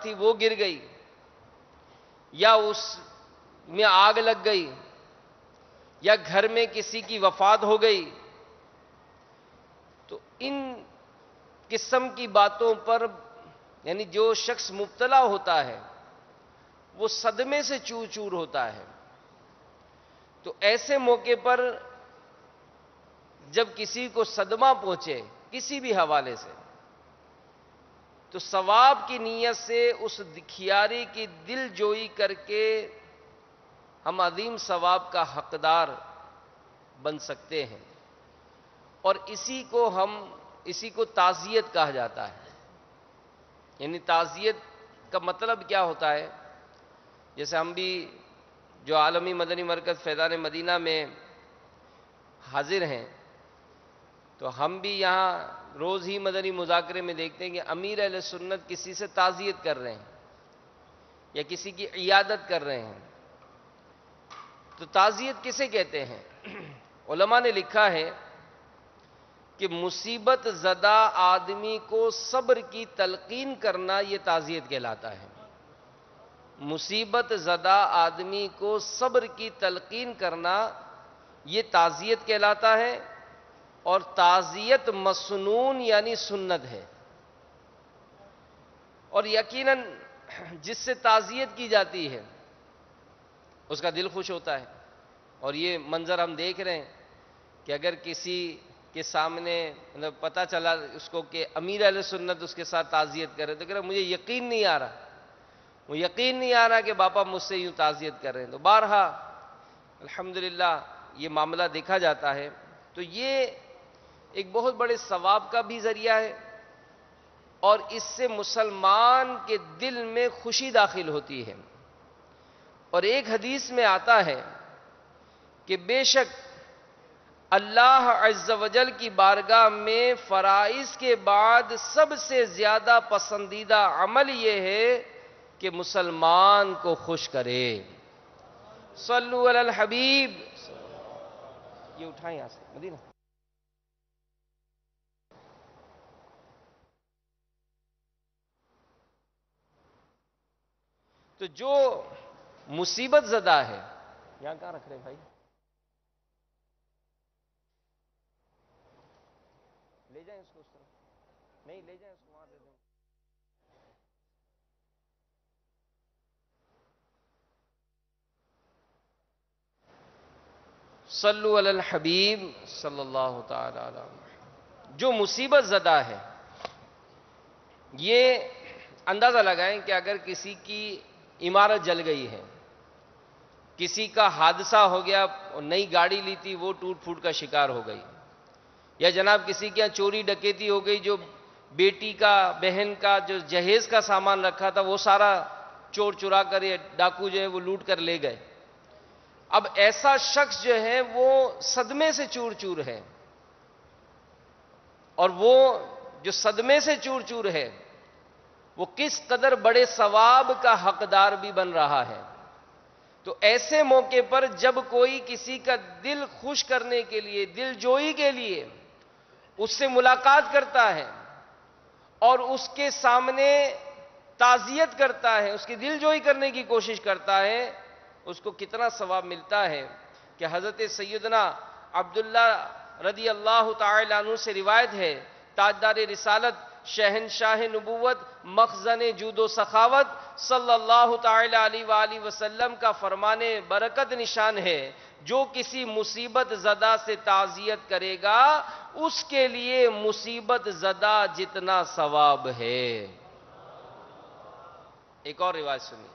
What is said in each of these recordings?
تھی وہ گر گئی یا اس میں آگ لگ گئی یا گھر میں کسی کی وفات ہو گئی، تو ان قسم کی باتوں پر یعنی جو شخص مبتلا ہوتا ہے وہ صدمے سے چور چور ہوتا ہے۔ تو ایسے موقع پر جب کسی کو صدمہ پہنچے کسی بھی حوالے سے، تو ثواب کی نیت سے اس دکھیاری کی دل جوئی کر کے ہم عظیم ثواب کا حقدار بن سکتے ہیں، اور اسی کو تعزیت کہا جاتا ہے۔ یعنی تعزیت کا مطلب کیا ہوتا ہے؟ جیسے ہم بھی جو عالمی مدنی مرکز فیضان مدینہ میں حاضر ہیں، تو ہم بھی یہاں روز ہی مدنی مذاکرے میں دیکھتے ہیں کہ امیر اہل سنت کسی سے تعزیت کر رہے ہیں یا کسی کی عیادت کر رہے ہیں۔ تو تعزیت کسے کہتے ہیں؟ علماء نے لکھا ہے کہ مصیبت زدہ آدمی کو صبر کی تلقین کرنا یہ تعزیت کہلاتا ہے۔ مصیبت زدہ آدمی کو صبر کی تلقین کرنا یہ تعزیت کہلاتا ہے، اور تعزیت مسنون یعنی سنت ہے۔ اور یقیناً جس سے تعزیت کی جاتی ہے اس کا دل خوش ہوتا ہے، اور یہ منظر ہم دیکھ رہے ہیں کہ اگر کسی کے سامنے پتہ چلا اس کو کہ امیر اہل سنت اس کے ساتھ تعزیت کرے، تو کہہ رہا مجھے یقین نہیں آ رہا کہ باپا مجھ سے یوں تعزیت کر رہے ہیں۔ تو بارہا الحمدللہ یہ معاملہ دیکھا جاتا ہے۔ تو یہ ایک بہت بڑے ثواب کا بھی ذریعہ ہے، اور اس سے مسلمان کے دل میں خوشی داخل ہوتی ہے۔ اور ایک حدیث میں آتا ہے کہ بے شک اللہ عز و جل کی بارگاہ میں فرائض کے بعد سب سے زیادہ پسندیدہ عمل یہ ہے کہ مسلمان کو خوش کرے۔ صلو علی الحبیب۔ یہ اٹھائیں یہاں سے مدینہ۔ تو جو مصیبت زدہ ہے، یہاں کہاں رکھ رہے بھائی؟ لے جائیں اس کو اس طرف، نہیں لے جائیں اس کو وہاں دے دیں۔ صلو علی الحبیب صلی اللہ تعالی علیہ وسلم۔ جو مصیبت زدہ ہے، یہ اندازہ لگائیں کہ اگر کسی کی عمارت جل گئی ہے، کسی کا حادثہ ہو گیا اور نئی گاڑی لی تھی وہ ٹوٹ پھوٹ کا شکار ہو گئی، یا جناب کسی کے یہاں چوری ڈکیتی ہو گئی، جو بیٹی کا بہن کا جو جہیز کا سامان رکھا تھا وہ سارا چور چرا کر یا ڈاکو جو ہے وہ لوٹ کر لے گئے۔ اب ایسا شخص جو ہے وہ صدمے سے چور چور ہے، اور وہ جو صدمے سے چور چور ہے وہ کس قدر بڑے ثواب کا حقدار بھی بن رہا ہے۔ تو ایسے موقع پر جب کوئی کسی کا دل خوش کرنے کے لیے، دل جوئی کے لیے اس سے ملاقات کرتا ہے اور اس کے سامنے تعزیت کرتا ہے، اس کی دل جوئی کرنے کی کوشش کرتا ہے، اس کو کتنا ثواب ملتا ہے کہ حضرت سیدنا عبداللہ رضی اللہ تعالی عنہ سے روایت ہے، تاجدار رسالت، شہنشاہ نبوت، مخزن جود و سخاوت صلی اللہ تعالی علیہ وآلہ وسلم کا فرمان برکت نشان ہے، جو کسی مصیبت زدہ سے تعزیت کرے گا اس کے لیے مصیبت زدہ جتنا ثواب ہے۔ ایک اور روایت سنی،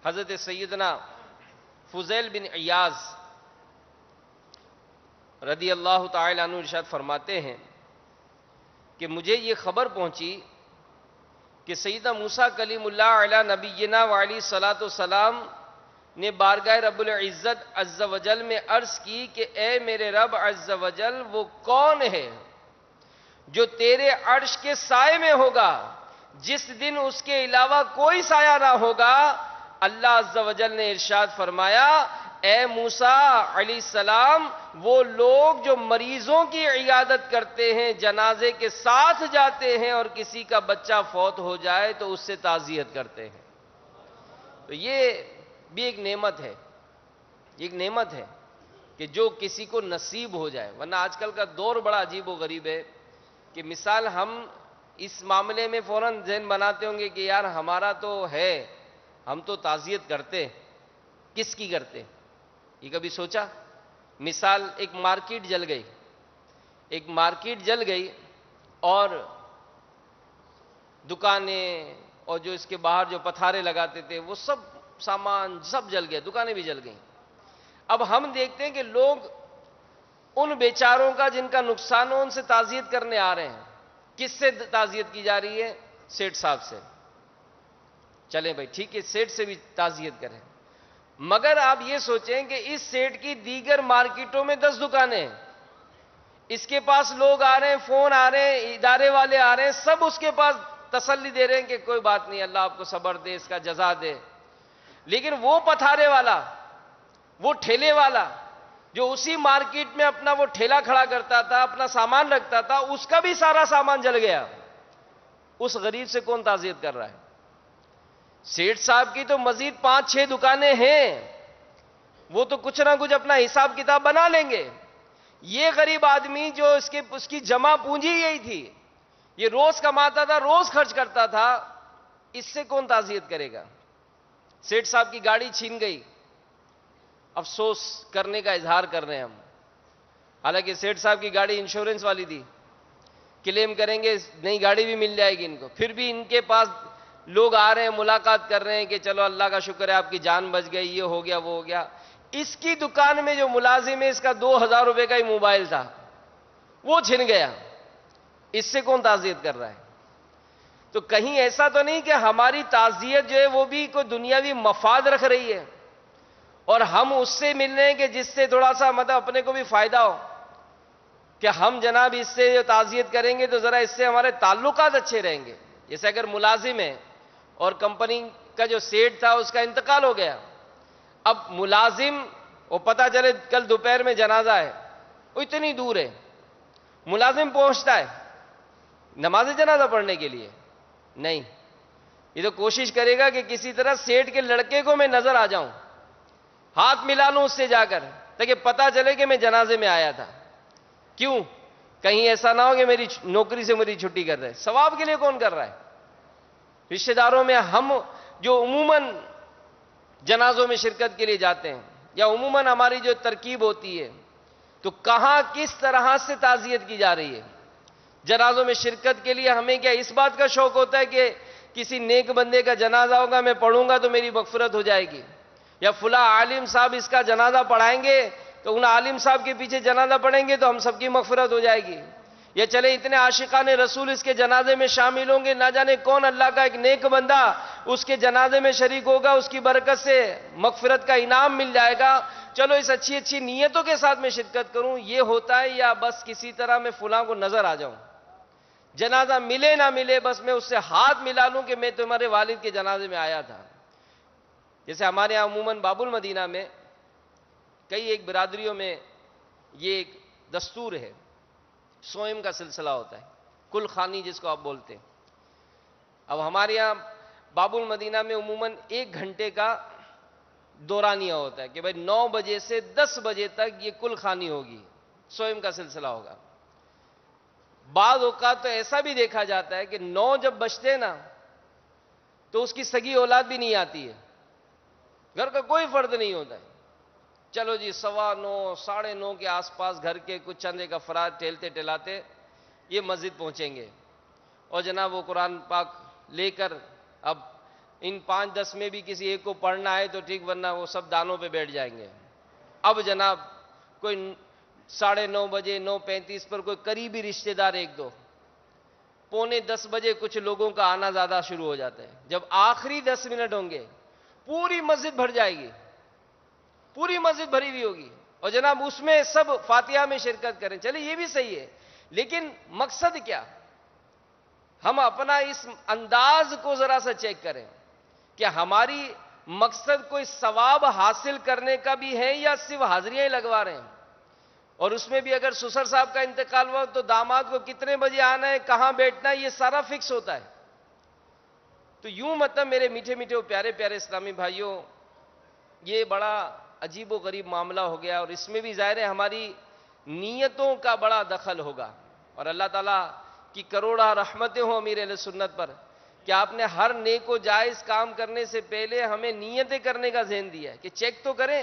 حضرت سیدنا فضیل بن عیاض رضی اللہ تعالی عنہ ارشاد فرماتے ہیں کہ مجھے یہ خبر پہنچی کہ سیدنا موسیٰ کلیم اللہ علی نبینا وعلی الصلاۃ والسلام نے بارگاہ رب العزت عز و جل میں عرض کی کہ اے میرے رب عز و جل، وہ کون ہے جو تیرے عرش کے سائے میں ہوگا جس دن اس کے علاوہ کوئی سایہ نہ ہوگا؟ اللہ عز و جل نے ارشاد فرمایا، اے موسیٰ علیہ السلام، وہ لوگ جو مریضوں کی عیادت کرتے ہیں، جنازے کے ساتھ جاتے ہیں اور کسی کا بچہ فوت ہو جائے تو اس سے تعزیت کرتے ہیں. تو یہ بھی ایک نعمت ہے، ایک نعمت ہے کہ جو کسی کو نصیب ہو جائے. ورنہ آج کل کا دور بڑا عجیب و غریب ہے کہ مثال ہم اس معاملے میں فوراً ذہن بناتے ہوں گے کہ یار ہمارا تو ہے، ہم تو تعزیت کرتے، کس کی کرتے؟ یہ کبھی سوچا؟ مثال ایک مارکیٹ جل گئی، ایک مارکیٹ جل گئی اور دکانیں اور جو اس کے باہر جو پتھارے لگاتے تھے وہ سب سامان سب جل گیا، دکانیں بھی جل گئیں. اب ہم دیکھتے ہیں کہ لوگ ان بیچاروں کا جن کا نقصان ہو ان سے تعزیت کرنے آ رہے ہیں. کس سے تعزیت کی جا رہی ہے؟ سیٹھ صاحب سے. چلیں بھائی ٹھیک ہے، سیٹھ سے بھی تعزیت کریں، مگر آپ یہ سوچیں کہ اس سیٹ کی دیگر مارکیٹوں میں 10 دکانیں ہیں. اس کے پاس لوگ آ رہے ہیں، فون آ رہے ہیں، ادارے والے آ رہے ہیں، سب اس کے پاس تسلی دے رہے ہیں کہ کوئی بات نہیں، اللہ آپ کو صبر دے، اس کا جزا دے. لیکن وہ پتھارے والا، وہ ٹھیلے والا جو اسی مارکیٹ میں اپنا وہ ٹھیلا کھڑا کرتا تھا، اپنا سامان رکھتا تھا، اس کا بھی سارا سامان جل گیا. اس غریب سے کون تعزیت کر رہا ہے؟ سیٹھ صاحب کی تو مزید 5-6 دکانیں ہیں، وہ تو کچھ نہ کچھ اپنا حساب کتاب بنا لیں گے. یہ غریب آدمی جو اس کی جمع پونجی یہی تھی، یہ روز کماتا تھا، روز خرچ کرتا تھا، اس سے کون تعزیت کرے گا؟ سیٹھ صاحب کی گاڑی چھین گئی، افسوس کرنے کا اظہار کر رہے ہیں ہم. حالانکہ سیٹھ صاحب کی گاڑی انشورنس والی تھی، کلیم کریں گے نئی گاڑی بھی مل جائے گی ان کو. پھر بھی ان کے پاس لوگ آ رہے ہیں، ملاقات کر رہے ہیں کہ چلو اللہ کا شکر ہے آپ کی جان بچ گئی، یہ ہو گیا وہ ہو گیا. اس کی دکان میں جو ملازم ہے اس کا 2000 روپے کا ہی موبائل تھا، وہ چھن گیا. اس سے کون تعزیت کر رہا ہے؟ تو کہیں ایسا تو نہیں کہ ہماری تعزیت جو ہے وہ بھی کوئی دنیاوی مفاد رکھ رہی ہے اور ہم اس سے مل رہے ہیں کہ جس سے تھوڑا سا مطلب اپنے کو بھی فائدہ ہو، کہ ہم جناب اس سے جو تعزیت کریں گے تو ذرا اس سے ہمارے تعلقات اچھے رہیں گے. جیسے اگر ملازم ہے اور کمپنی کا جو سیٹ تھا اس کا انتقال ہو گیا، اب ملازم وہ پتا چلے کل دوپہر میں جنازہ ہے، وہ اتنی دور ہے، ملازم پہنچتا ہے نماز جنازہ پڑھنے کے لیے؟ نہیں، یہ تو کوشش کرے گا کہ کسی طرح سیٹ کے لڑکے کو میں نظر آ جاؤں، ہاتھ ملا لوں اس سے جا کر، تاکہ پتا چلے کہ میں جنازے میں آیا تھا. کیوں؟ کہیں ایسا نہ ہو کہ میری نوکری سے میری چھٹی کر رہے. ثواب کے لیے کون کر رہا ہے؟ رشتہ داروں میں ہم جو عموماً جنازوں میں شرکت کے لیے جاتے ہیں یا عموماً ہماری جو ترکیب ہوتی ہے، تو کہاں کس طرح سے تعزیت کی جا رہی ہے؟ جنازوں میں شرکت کے لیے ہمیں کیا اس بات کا شوق ہوتا ہے کہ کسی نیک بندے کا جنازہ ہوگا، میں پڑھوں گا تو میری مغفرت ہو جائے گی، یا فلاں عالم صاحب اس کا جنازہ پڑھائیں گے تو ان عالم صاحب کے پیچھے جنازہ پڑھیں گے تو ہم سب کی مغفرت ہو جائے گی، یا چلے اتنے عاشقان رسول اس کے جنازے میں شامل ہوں گے، نہ جانے کون اللہ کا ایک نیک بندہ اس کے جنازے میں شریک ہوگا، اس کی برکت سے مغفرت کا انعام مل جائے گا. چلو اس اچھی اچھی نیتوں کے ساتھ میں شرکت کروں، یہ ہوتا ہے. یا بس کسی طرح میں فلاں کو نظر آ جاؤں، جنازہ ملے نہ ملے بس میں اس سے ہاتھ ملا لوں کہ میں تمہارے والد کے جنازے میں آیا تھا. جیسے ہمارے یہاں عموماً باب المدینہ میں کئی ایک برادریوں میں یہ ایک دستور ہے، سوئم کا سلسلہ ہوتا ہے، کل خانی جس کو آپ بولتے ہیں. اب ہمارے یہاں باب المدینہ میں عموماً 1 گھنٹے کا دورانیہ ہوتا ہے کہ بھائی 9 بجے سے 10 بجے تک یہ کل خانی ہوگی، سوئم کا سلسلہ ہوگا. بعض اوقات تو ایسا بھی دیکھا جاتا ہے کہ 9 جب بجتے نا تو اس کی سگی اولاد بھی نہیں آتی ہے، گھر کا کوئی فرد نہیں ہوتا ہے. چلو جی 9:15 9:30 کے آس پاس گھر کے کچھ چند ایک افراد ٹہلتے ٹہلاتے یہ مسجد پہنچیں گے اور جناب وہ قرآن پاک لے کر، اب ان 5-10 میں بھی کسی ایک کو پڑھنا ہے تو ٹھیک، ورنہ وہ سب دانوں پہ بیٹھ جائیں گے. اب جناب کوئی 9:30 بجے 9:35 پر کوئی قریبی رشتہ دار 1-2، 9:45 بجے کچھ لوگوں کا آنا زیادہ شروع ہو جاتا ہے. جب آخری 10 منٹ ہوں گے پوری مسجد بھر جائے گی، پوری مسجد بھری ہوئی ہوگی، اور جناب اس میں سب فاتحہ میں شرکت کریں. چلے یہ بھی صحیح ہے، لیکن مقصد کیا؟ ہم اپنا اس انداز کو ذرا سا چیک کریں کہ ہماری مقصد کوئی ثواب حاصل کرنے کا بھی ہے یا صرف حاضریاں ہی لگوا رہے ہیں؟ اور اس میں بھی اگر سسر صاحب کا انتقال ہوا تو داماد کو کتنے بجے آنا ہے، کہاں بیٹھنا ہے، یہ سارا فکس ہوتا ہے. تو یوں مطلب میرے میٹھے میٹھے اور پیارے پیارے اسلامی بھائیوں، یہ بڑا عجیب و غریب معاملہ ہو گیا، اور اس میں بھی ظاہر ہے ہماری نیتوں کا بڑا دخل ہوگا. اور اللہ تعالیٰ کی کروڑا رحمتیں ہوں امیر اہل سنت پر کہ آپ نے ہر نیک و جائز کام کرنے سے پہلے ہمیں نیتیں کرنے کا ذہن دیا ہے کہ چیک تو کریں،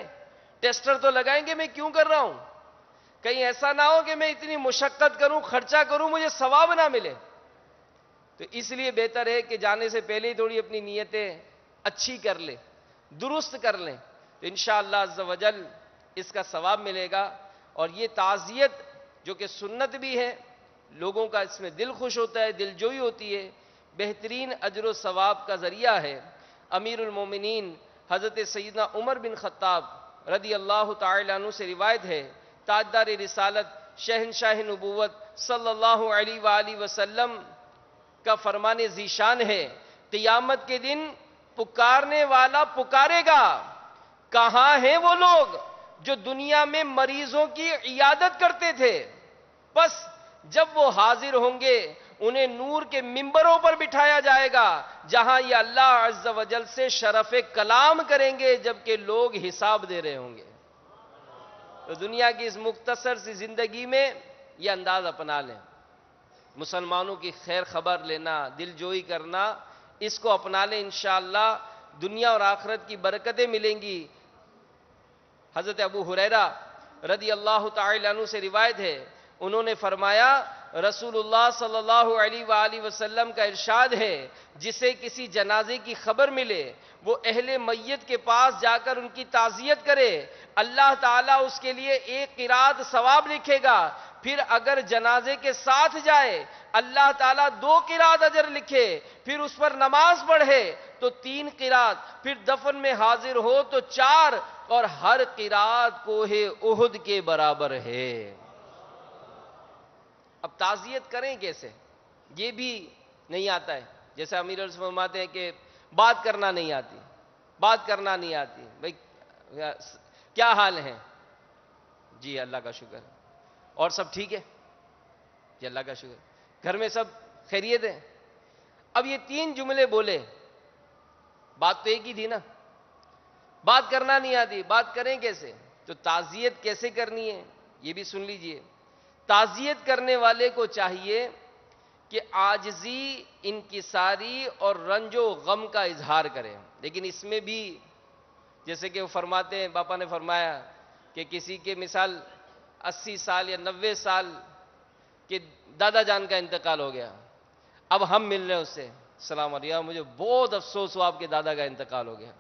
ٹیسٹر تو لگائیں گے میں کیوں کر رہا ہوں. کہیں ایسا نہ ہو کہ میں اتنی مشقت کروں، خرچہ کروں، مجھے ثواب نہ ملے. تو اس لیے بہتر ہے کہ جانے سے پہلے ہی تھوڑی اپنی نیتیں اچھی کر لیں، درست کر لیں، تو انشاءاللہ عز و جل اس کا ثواب ملے گا. اور یہ تعزیت جو کہ سنت بھی ہے، لوگوں کا اس میں دل خوش ہوتا ہے، دل جوئی ہوتی ہے، بہترین اجر و ثواب کا ذریعہ ہے. امیر المومنین حضرت سیدنا عمر بن خطاب رضی اللہ تعالی عنہ سے روایت ہے، تاجدار رسالت شہنشاہ نبوت صلی اللہ علیہ وآلہ وسلم کا فرمان ذیشان ہے، قیامت کے دن پکارنے والا پکارے گا، کہاں ہیں وہ لوگ جو دنیا میں مریضوں کی عیادت کرتے تھے؟ بس جب وہ حاضر ہوں گے انہیں نور کے ممبروں پر بٹھایا جائے گا جہاں یہ اللہ عز و جل سے شرف کلام کریں گے جبکہ لوگ حساب دے رہے ہوں گے. تو دنیا کی اس مختصر سی زندگی میں یہ انداز اپنا لیں، مسلمانوں کی خیر خبر لینا، دل جوئی کرنا، اس کو اپنا لیں، انشاءاللہ دنیا اور آخرت کی برکتیں ملیں گی. حضرت ابو ہریرہ رضی اللہ تعالی عنہ سے روایت ہے، انہوں نے فرمایا رسول اللہ صلی اللہ علیہ وآلہ وسلم کا ارشاد ہے، جسے کسی جنازے کی خبر ملے وہ اہل میت کے پاس جا کر ان کی تعزیت کرے، اللہ تعالیٰ اس کے لیے 1 قرات ثواب لکھے گا. پھر اگر جنازے کے ساتھ جائے اللہ تعالیٰ 2 قرات اجر لکھے، پھر اس پر نماز پڑھے تو 3 قرات، پھر دفن میں حاضر ہو تو 4، اور ہر قرات کوہ احد کے برابر ہے. اب تعزیت کریں کیسے؟ یہ بھی نہیں آتا ہے. جیسے امیر علیہ فرماتے ہیں کہ بات کرنا نہیں آتی، بات کرنا نہیں آتی. بھئی کیا حال ہے؟ جی اللہ کا شکر. اور سب ٹھیک ہے؟ جی اللہ کا شکر. گھر میں سب خیریت ہے؟ اب یہ 3 جملے بولے، بات تو ایک ہی تھی نا. بات کرنا نہیں آتی، بات کریں کیسے؟ تو تعزیت کیسے کرنی ہے یہ بھی سن لیجئے. تعزیت کرنے والے کو چاہیے کہ عاجزی، انکساری اور رنج و غم کا اظہار کرے. لیکن اس میں بھی جیسے کہ وہ فرماتے ہیں، باپا نے فرمایا کہ کسی کے مثال 80 سال یا 90 سال کے دادا جان کا انتقال ہو گیا، اب ہم مل رہے ہیں اس سے، السلام علیکم، مجھے بہت افسوس ہوا آپ کے دادا کا انتقال ہو گیا.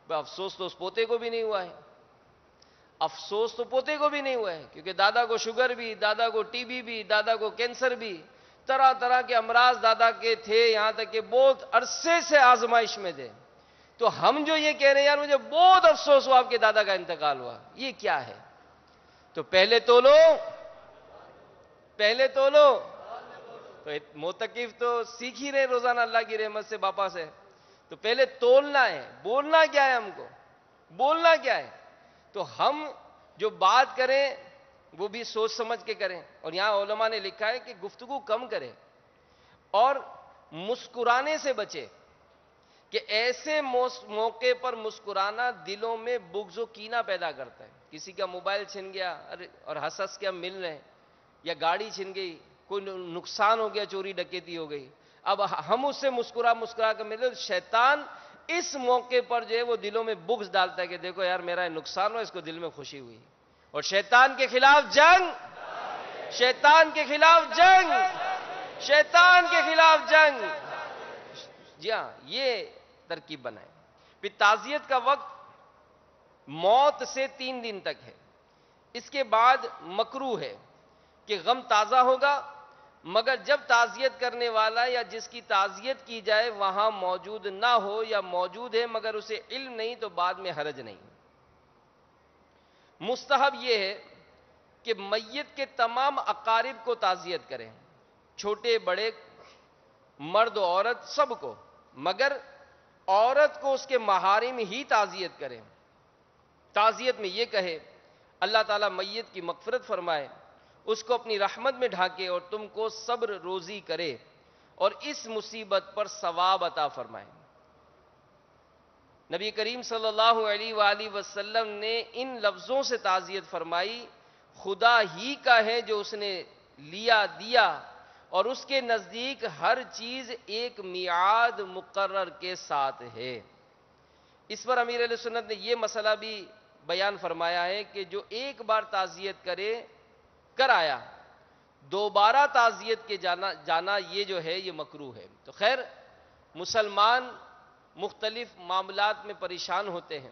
افسوس تو اس پوتے کو بھی نہیں ہوا ہے، افسوس تو پوتے کو بھی نہیں ہوا ہے، کیونکہ دادا کو شوگر بھی، دادا کو ٹی بی بھی، دادا کو کینسر بھی، طرح طرح کے امراض دادا کے تھے، یہاں تک کہ بہت عرصے سے آزمائش میں تھے. تو ہم جو یہ کہہ رہے ہیں یار مجھے بہت افسوس ہوا آپ کے دادا کا انتقال ہوا، یہ کیا ہے؟ تو پہلے تولو، پہلے تولو. تو معتکف تو سیکھ ہی رہے روزانہ اللہ کی رحمت سے باپا سے. تو پہلے تولنا ہے، بولنا کیا ہے ہم کو، بولنا کیا ہے. تو ہم جو بات کریں وہ بھی سوچ سمجھ کے کریں. اور یہاں علماء نے لکھا ہے کہ گفتگو کم کریں اور مسکرانے سے بچے، کہ ایسے موقع پر مسکرانا دلوں میں بغض و کینہ پیدا کرتا ہے. کسی کا موبائل چھن گیا اور ہنس ہنس کے ہم مل رہے ہیں، یا گاڑی چھن گئی، کوئی نقصان ہو گیا، چوری ڈکیتی ہو گئی، اب ہم اس سے مسکرا کے ملے، شیطان اس موقع پر جو ہے وہ دلوں میں بغض ڈالتا ہے کہ دیکھو یار میرا نقصان ہوا، اس کو دل میں خوشی ہوئی. اور شیطان کے خلاف جنگ، شیطان کے خلاف جنگ، شیطان کے خلاف جنگ. جی ہاں، یہ ترکیب بنائیں. پھر تعزیت کا وقت موت سے 3 دن تک ہے. اس کے بعد مکروہ ہے کہ غم تازہ ہوگا، مگر جب تعزیت کرنے والا یا جس کی تعزیت کی جائے وہاں موجود نہ ہو، یا موجود ہے مگر اسے علم نہیں، تو بعد میں حرج نہیں. مستحب یہ ہے کہ میت کے تمام اقارب کو تعزیت کریں، چھوٹے بڑے، مرد و عورت، سب کو، مگر عورت کو اس کے محارم ہی تعزیت کرے، تعزیت میں یہ کہے اللہ تعالیٰ میت کی مغفرت فرمائے، اس کو اپنی رحمت میں ڈھانکے اور تم کو صبر روزی کرے اور اس مصیبت پر ثواب عطا فرمائے۔ نبی کریم صلی اللہ علیہ وآلہ وسلم نے ان لفظوں سے تعزیت فرمائی، خدا ہی کا ہے جو اس نے لیا دیا اور اس کے نزدیک ہر چیز ایک میعاد مقرر کے ساتھ ہے۔ اس پر امیر اہل سنت نے یہ مسئلہ بھی بیان فرمایا ہے کہ جو ایک بار تعزیت کر آیا، دوبارہ تعزیت کے جانا یہ جو ہے یہ مکروہ ہے۔ تو خیر، مسلمان مختلف معاملات میں پریشان ہوتے ہیں،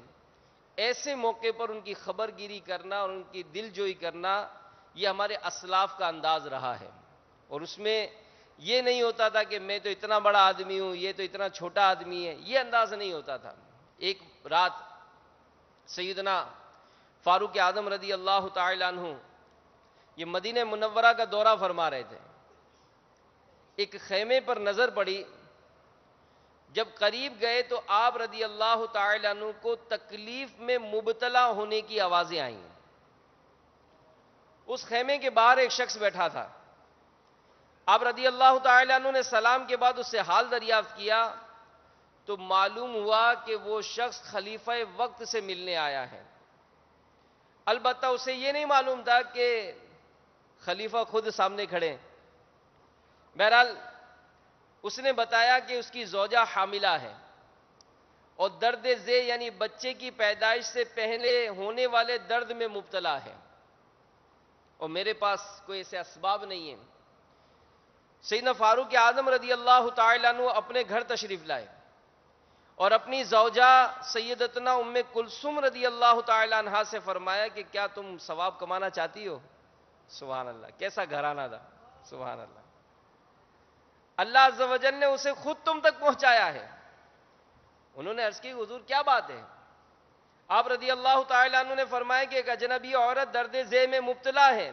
ایسے موقع پر ان کی خبر گیری کرنا اور ان کی دل جوئی کرنا یہ ہمارے اسلاف کا انداز رہا ہے، اور اس میں یہ نہیں ہوتا تھا کہ میں تو اتنا بڑا آدمی ہوں، یہ تو اتنا چھوٹا آدمی ہے، یہ انداز نہیں ہوتا تھا۔ ایک رات سیدنا فاروق اعظم رضی اللہ تعالی عنہ یہ مدینہ منورہ کا دورہ فرما رہے تھے، ایک خیمے پر نظر پڑی، جب قریب گئے تو آپ رضی اللہ تعالی عنہ کو تکلیف میں مبتلا ہونے کی آوازیں آئیں۔ اس خیمے کے باہر ایک شخص بیٹھا تھا، آپ رضی اللہ تعالی عنہ نے سلام کے بعد اس سے حال دریافت کیا تو معلوم ہوا کہ وہ شخص خلیفہ وقت سے ملنے آیا ہے۔ البتہ اسے یہ نہیں معلوم تھا کہ خلیفہ خود سامنے کھڑے۔ بہرحال اس نے بتایا کہ اس کی زوجہ حاملہ ہے اور درد ذی یعنی بچے کی پیدائش سے پہلے ہونے والے درد میں مبتلا ہے، اور میرے پاس کوئی ایسے اسباب نہیں ہیں۔ سیدنا فاروق اعظم رضی اللہ تعالی عنہ اپنے گھر تشریف لائے اور اپنی زوجہ سیدتنا ام کلثوم رضی اللہ تعالی عنہا سے فرمایا کہ کیا تم ثواب کمانا چاہتی ہو؟ سبحان اللہ، کیسا گھرانہ تھا، سبحان اللہ۔ اللہ عز و جل نے اسے خود تم تک پہنچایا ہے۔ انہوں نے عرض کی حضور کیا بات ہے؟ آپ رضی اللہ تعالی عنہ نے فرمایا کہ ایک اجنبی عورت درد ذی میں مبتلا ہے،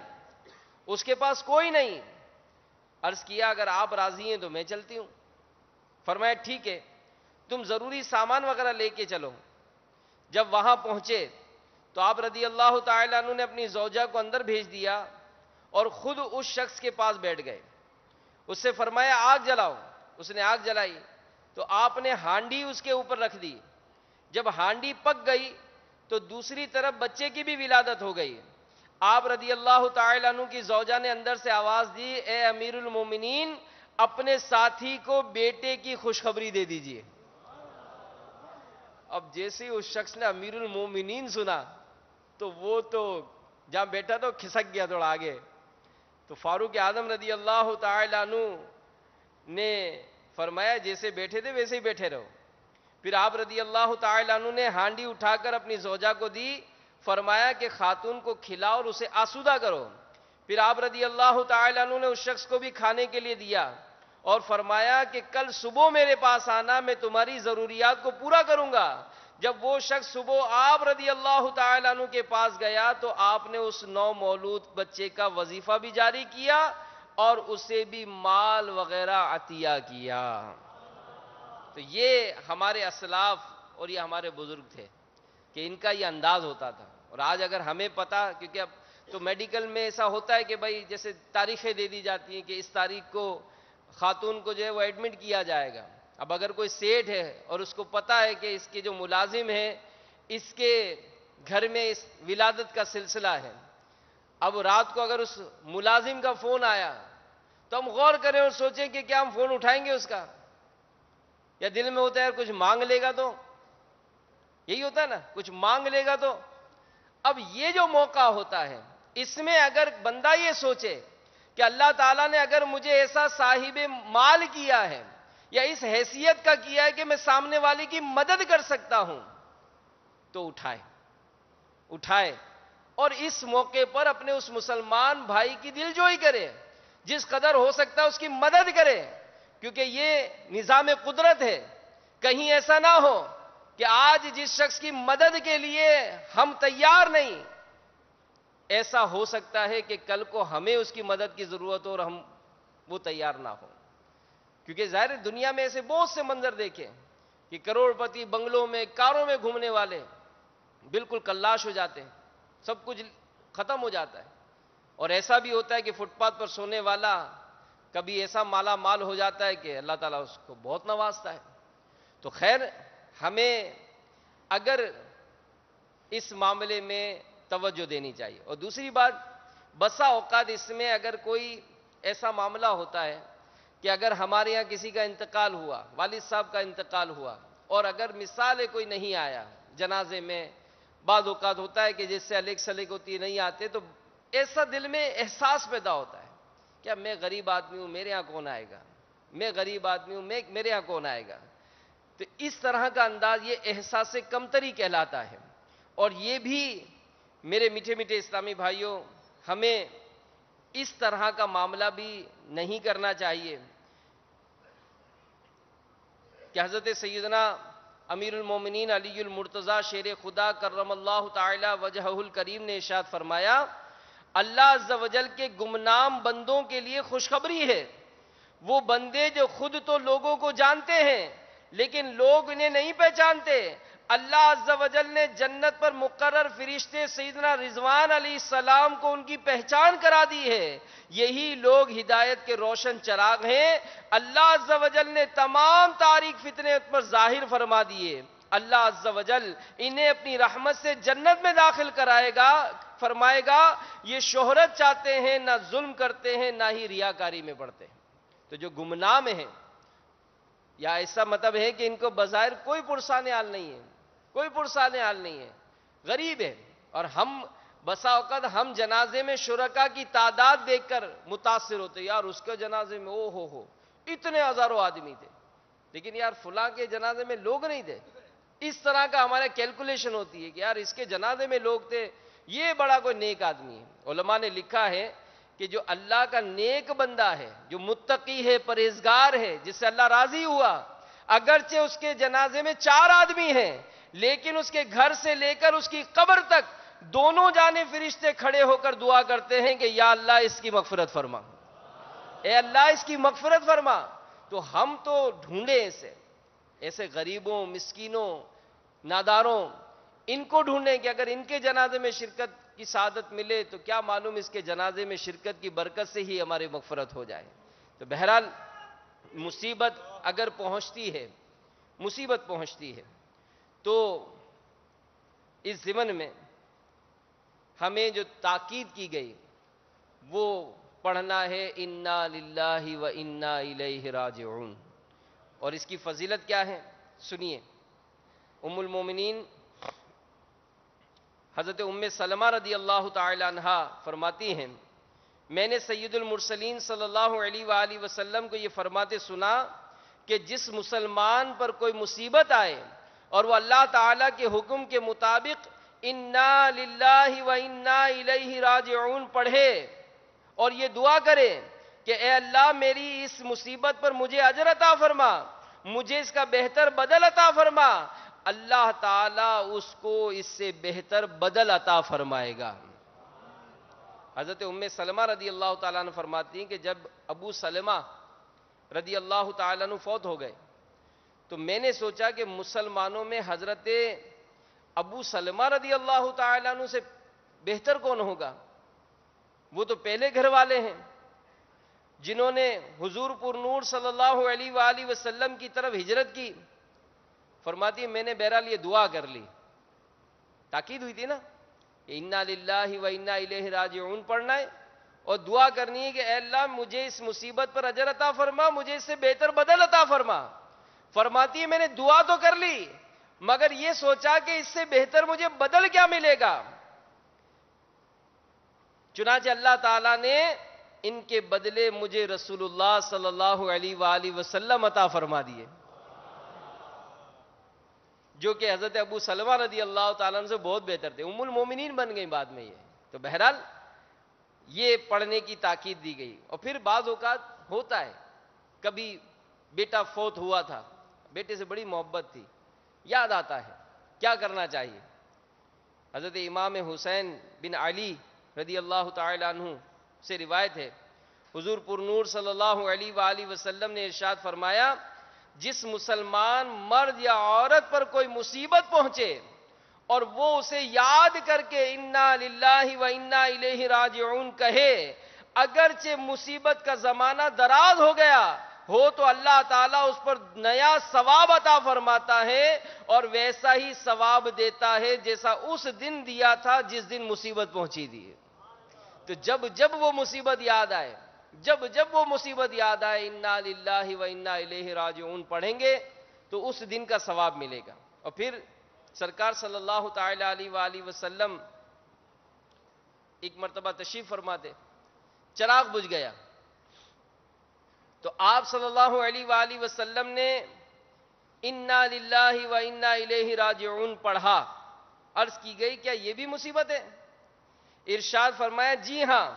اس کے پاس کوئی نہیں۔ عرض کیا اگر آپ راضی ہیں تو میں چلتی ہوں۔ فرمایا ٹھیک ہے، تم ضروری سامان وغیرہ لے کے چلو۔ جب وہاں پہنچے تو آپ رضی اللہ تعالی عنہ نے اپنی زوجہ کو اندر بھیج دیا اور خود اس شخص کے پاس بیٹھ گئے۔ اس سے فرمایا آگ جلاؤ۔ اس نے آگ جلائی تو آپ نے ہانڈی اس کے اوپر رکھ دی۔ جب ہانڈی پک گئی تو دوسری طرف بچے کی بھی ولادت ہو گئی۔ آپ رضی اللہ تعالی عنہ کی زوجہ نے اندر سے آواز دی، اے امیر المومنین، اپنے ساتھی کو بیٹے کی خوشخبری دے دیجئے۔ اب جیسے ہی اس شخص نے امیر المومنین سنا تو وہ تو جہاں بیٹھا تو کھسک گیا تھوڑا آگے۔ تو فاروق اعظم رضی اللہ تعالی عنہ نے فرمایا جیسے بیٹھے تھے ویسے ہی بیٹھے رہو۔ پھر آپ رضی اللہ تعالی عنہ نے ہانڈی اٹھا کر اپنی زوجہ کو دی، فرمایا کہ خاتون کو کھلاؤ اور اسے آسودہ کرو۔ پھر آپ رضی اللہ تعالی عنہ نے اس شخص کو بھی کھانے کے لیے دیا اور فرمایا کہ کل صبح میرے پاس آنا، میں تمہاری ضروریات کو پورا کروں گا۔ جب وہ شخص صبح آپ رضی اللہ تعالی عنہ کے پاس گیا تو آپ نے اس نو مولود بچے کا وظیفہ بھی جاری کیا اور اسے بھی مال وغیرہ عطیہ کیا۔ تو یہ ہمارے اسلاف اور یہ ہمارے بزرگ تھے کہ ان کا یہ انداز ہوتا تھا۔ اور آج اگر ہمیں پتا، کیونکہ اب تو میڈیکل میں ایسا ہوتا ہے کہ بھائی جیسے تاریخیں دے دی جاتی ہیں کہ اس تاریخ کو خاتون کو جو ہے وہ ایڈمٹ کیا جائے گا۔ اب اگر کوئی سیٹ ہے اور اس کو پتا ہے کہ اس کے جو ملازم ہیں اس کے گھر میں اس ولادت کا سلسلہ ہے، اب رات کو اگر اس ملازم کا فون آیا تو ہم غور کریں اور سوچیں کہ کیا ہم فون اٹھائیں گے اس کا، یا دل میں ہوتا ہے کچھ مانگ لے گا تو، یہی ہوتا ہے نا، کچھ مانگ لے گا تو۔ اب یہ جو موقع ہوتا ہے اس میں اگر بندہ یہ سوچے کہ اللہ تعالیٰ نے اگر مجھے ایسا صاحب مال کیا ہے یا اس حیثیت کا کیا ہے کہ میں سامنے والے کی مدد کر سکتا ہوں، تو اٹھائے اور اس موقع پر اپنے اس مسلمان بھائی کی دل جوئی کرے، جس قدر ہو سکتا ہے اس کی مدد کرے، کیونکہ یہ نظام قدرت ہے۔ کہیں ایسا نہ ہو کہ آج جس شخص کی مدد کے لیے ہم تیار نہیں، ایسا ہو سکتا ہے کہ کل کو ہمیں اس کی مدد کی ضرورت ہو اور ہم وہ تیار نہ ہو۔ کیونکہ ظاہر دنیا میں ایسے بہت سے منظر دیکھے کہ کروڑ پتی بنگلوں میں کاروں میں گھومنے والے بالکل کلاش ہو جاتے ہیں، سب کچھ ختم ہو جاتا ہے. اور ایسا بھی ہوتا ہے کہ فٹ پاتھ پر سونے والا کبھی ایسا مالا مال ہو جاتا ہے کہ اللہ تعالیٰ اس کو بہت نوازتا ہے. تو خیر، ہمیں اگر اس معاملے میں توجہ دینی چاہیے. اور دوسری بات، بسا اوقات اس میں اگر کوئی ایسا معاملہ ہوتا ہے کہ اگر ہمارے یہاں کسی کا انتقال ہوا، والد صاحب کا انتقال ہوا، اور اگر مثال ہے کوئی نہیں آیا جنازے میں، بعض اوقات ہوتا ہے کہ جس سے الیک سلیک ہوتی ہے نہیں آتے، تو ایسا دل میں احساس پیدا ہوتا ہے کیا میں غریب آدمی ہوں، میرے یہاں کون آئے گا، میں غریب آدمی ہوں، میرے یہاں کون آئے گا. تو اس طرح کا انداز یہ احساس کمتری کہلاتا ہے. اور یہ بھی میرے میٹھے میٹھے اسلامی بھائیوں، ہمیں اس طرح کا معاملہ بھی نہیں کرنا چاہیے کہ حضرت سیدنا امیر المومنین علی المرتضیٰ شیر خدا کرم اللہ تعالی وجہہ الکریم نے ارشاد فرمایا، اللہ عز و جل کے گمنام بندوں کے لیے خوشخبری ہے. وہ بندے جو خود تو لوگوں کو جانتے ہیں لیکن لوگ انہیں نہیں پہچانتے، اللہ عز و جل نے جنت پر مقرر فرشتے سیدنا رضوان علیہ السلام کو ان کی پہچان کرا دی ہے. یہی لوگ ہدایت کے روشن چراغ ہیں. اللہ عز و جل نے تمام تاریک فتنے پر ظاہر فرما دیے. اللہ عز و جل انہیں اپنی رحمت سے جنت میں داخل کرائے گا، فرمائے گا یہ شہرت چاہتے ہیں، نہ ظلم کرتے ہیں، نہ ہی ریاکاری میں پڑتے ہیں. تو جو گمنام ہیں، یا ایسا مطلب ہے کہ ان کو بظاہر کوئی پرسان حال نہیں ہے، کوئی پرسان حال نہیں ہے، غریب ہے. اور ہم بسا اوقات ہم جنازے میں شرکا کی تعداد دیکھ کر متاثر ہوتے، یار اس کے جنازے میں او ہو اتنے ہزاروں آدمی تھے، لیکن یار فلاں کے جنازے میں لوگ نہیں تھے. اس طرح کا ہمارے کیلکولیشن ہوتی ہے کہ یار اس کے جنازے میں لوگ تھے، یہ بڑا کوئی نیک آدمی ہے. علماء نے لکھا ہے کہ جو اللہ کا نیک بندہ ہے، جو متقی ہے، پرہیزگار ہے، جس سے اللہ راضی ہوا، اگرچہ اس کے جنازے میں 4 آدمی ہیں، لیکن اس کے گھر سے لے کر اس کی قبر تک دونوں جانب فرشتے کھڑے ہو کر دعا کرتے ہیں کہ یا اللہ اس کی مغفرت فرما، اے اللہ اس کی مغفرت فرما. تو ہم تو ڈھونڈیں ایسے غریبوں، مسکینوں، ناداروں، ان کو ڈھونڈیں کہ اگر ان کے جنازے میں شرکت کی سعادت ملے تو کیا معلوم اس کے جنازے میں شرکت کی برکت سے ہی ہماری مغفرت ہو جائے. تو بہرحال مصیبت اگر مصیبت پہنچتی ہے تو اس ضمن میں ہمیں جو تاکید کی گئی وہ پڑھنا ہے انا للہ و انا الیہ راجعون. اور اس کی فضیلت کیا ہے سنیے. ام المومنین حضرت ام سلمہ رضی اللہ تعالی عنہا فرماتی ہیں، میں نے سید المرسلین صلی اللہ علیہ وآلہ وسلم کو یہ فرماتے سنا کہ جس مسلمان پر کوئی مصیبت آئے اور وہ اللہ تعالیٰ کے حکم کے مطابق انا للہ و انا الیہ راجعون پڑھے اور یہ دعا کرے کہ اے اللہ میری اس مصیبت پر مجھے اجر عطا فرما، مجھے اس کا بہتر بدل عطا فرما، اللہ تعالیٰ اس کو اس سے بہتر بدل عطا فرمائے گا. حضرت ام سلمہ رضی اللہ تعالیٰ عنہ فرماتی ہیں کہ جب ابو سلمہ رضی اللہ تعالیٰ عنہ فوت ہو گئے تو میں نے سوچا کہ مسلمانوں میں حضرت ابو سلمہ رضی اللہ تعالیٰ عنہ سے بہتر کون ہوگا. وہ تو پہلے گھر والے ہیں جنہوں نے حضور پر نور صلی اللہ علیہ وآلہ وسلم کی طرف ہجرت کی. فرماتی میں نے بہرحال یہ دعا کر لی، تاکید ہوئی تھی نا کہ انا للہ و انا الیہ راجعون پڑھنا ہے اور دعا کرنی ہے کہ اے اللہ مجھے اس مصیبت پر اجر عطا فرما، مجھے اس سے بہتر بدل عطا فرما. فرماتی ہے میں نے دعا تو کر لی مگر یہ سوچا کہ اس سے بہتر مجھے بدل کیا ملے گا. چنانچہ اللہ تعالیٰ نے ان کے بدلے مجھے رسول اللہ صلی اللہ علیہ وآلہ وسلم عطا فرما دیے، جو کہ حضرت ابو سلمہ رضی اللہ تعالیٰ عنہ سے بہت بہتر تھے، ام المومنین بن گئی بعد میں یہ. تو بہرحال یہ پڑھنے کی تاکید دی گئی. اور پھر بعض اوقات ہوتا ہے کبھی بیٹا فوت ہوا تھا، بیٹے سے بڑی محبت تھی، یاد آتا ہے کیا کرنا چاہیے. حضرت امام حسین بن علی رضی اللہ تعالی عنہ سے روایت ہے، حضور پر نور صلی اللہ علیہ وآلہ وسلم نے ارشاد فرمایا جس مسلمان مرد یا عورت پر کوئی مصیبت پہنچے اور وہ اسے یاد کر کے انا للہ و انا الیہ راجعون کہے، اگرچہ مصیبت کا زمانہ دراز ہو گیا ہو تو اللہ تعالیٰ اس پر نیا ثواب عطا فرماتا ہے، اور ویسا ہی ثواب دیتا ہے جیسا اس دن دیا تھا جس دن مصیبت پہنچی تھی۔ تو جب وہ مصیبت یاد آئے، جب وہ مصیبت یاد آئے انا للہ و انا الیہ راجعون پڑھیں گے تو اس دن کا ثواب ملے گا۔ اور پھر سرکار صلی اللہ تعالی علیہ وآلہ وسلم ایک مرتبہ تشریف فرماتے، چراغ بجھ گیا تو آپ صلی اللہ علیہ وآلہ وسلم نے انا للہ و انا الیہ راجعون پڑھا۔ عرض کی گئی کیا یہ بھی مصیبت ہے؟ ارشاد فرمایا جی ہاں،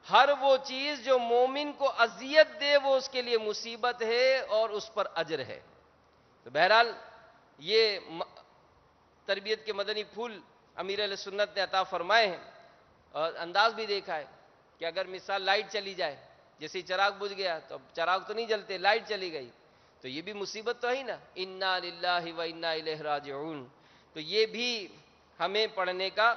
ہر وہ چیز جو مومن کو اذیت دے وہ اس کے لیے مصیبت ہے اور اس پر اجر ہے۔ تو بہرحال یہ تربیت کے مدنی پھول امیر اہل سنت نے عطا فرمائے ہیں، اور انداز بھی دیکھا ہے کہ اگر مثال لائٹ چلی جائے، جیسے چراغ بجھ گیا تو چراغ تو نہیں جلتے، لائٹ چلی گئی تو یہ بھی مصیبت تو ہے نا، انا للہ و انا الیہ راجعون۔ تو یہ بھی ہمیں پڑھنے کا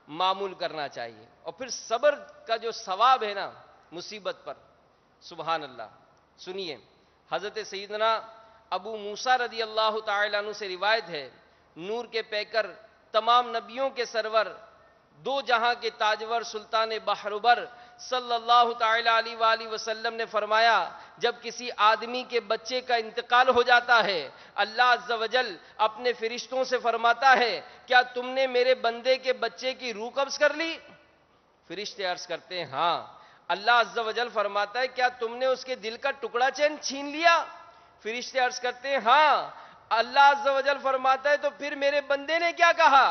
معمول کرنا چاہیے۔ اور پھر صبر کا جو ثواب ہے نا مصیبت پر، سبحان اللہ، سنیے حضرت سیدنا ابو موسیٰ رضی اللہ تعالیٰ عنہ سے روایت ہے، نور کے پیکر، تمام نبیوں کے سرور، دو جہاں کے تاجور، سلطان بحربر صلی اللہ تعالی علیہ وآلہ وسلم نے فرمایا جب کسی آدمی کے بچے کا انتقال ہو جاتا ہے، اللہ عز و جل اپنے فرشتوں سے فرماتا ہے کیا تم نے میرے بندے کے بچے کی روح قبض کر لی؟ فرشتے عرض کرتے ہیں ہاں۔ اللہ عز و جل فرماتا ہے کیا تم نے اس کے دل کا ٹکڑا چین چھین لیا؟ فرشتے عرض کرتے ہیں ہاں۔ اللہ عز و جل فرماتا ہے تو پھر میرے بندے نے کیا کہا؟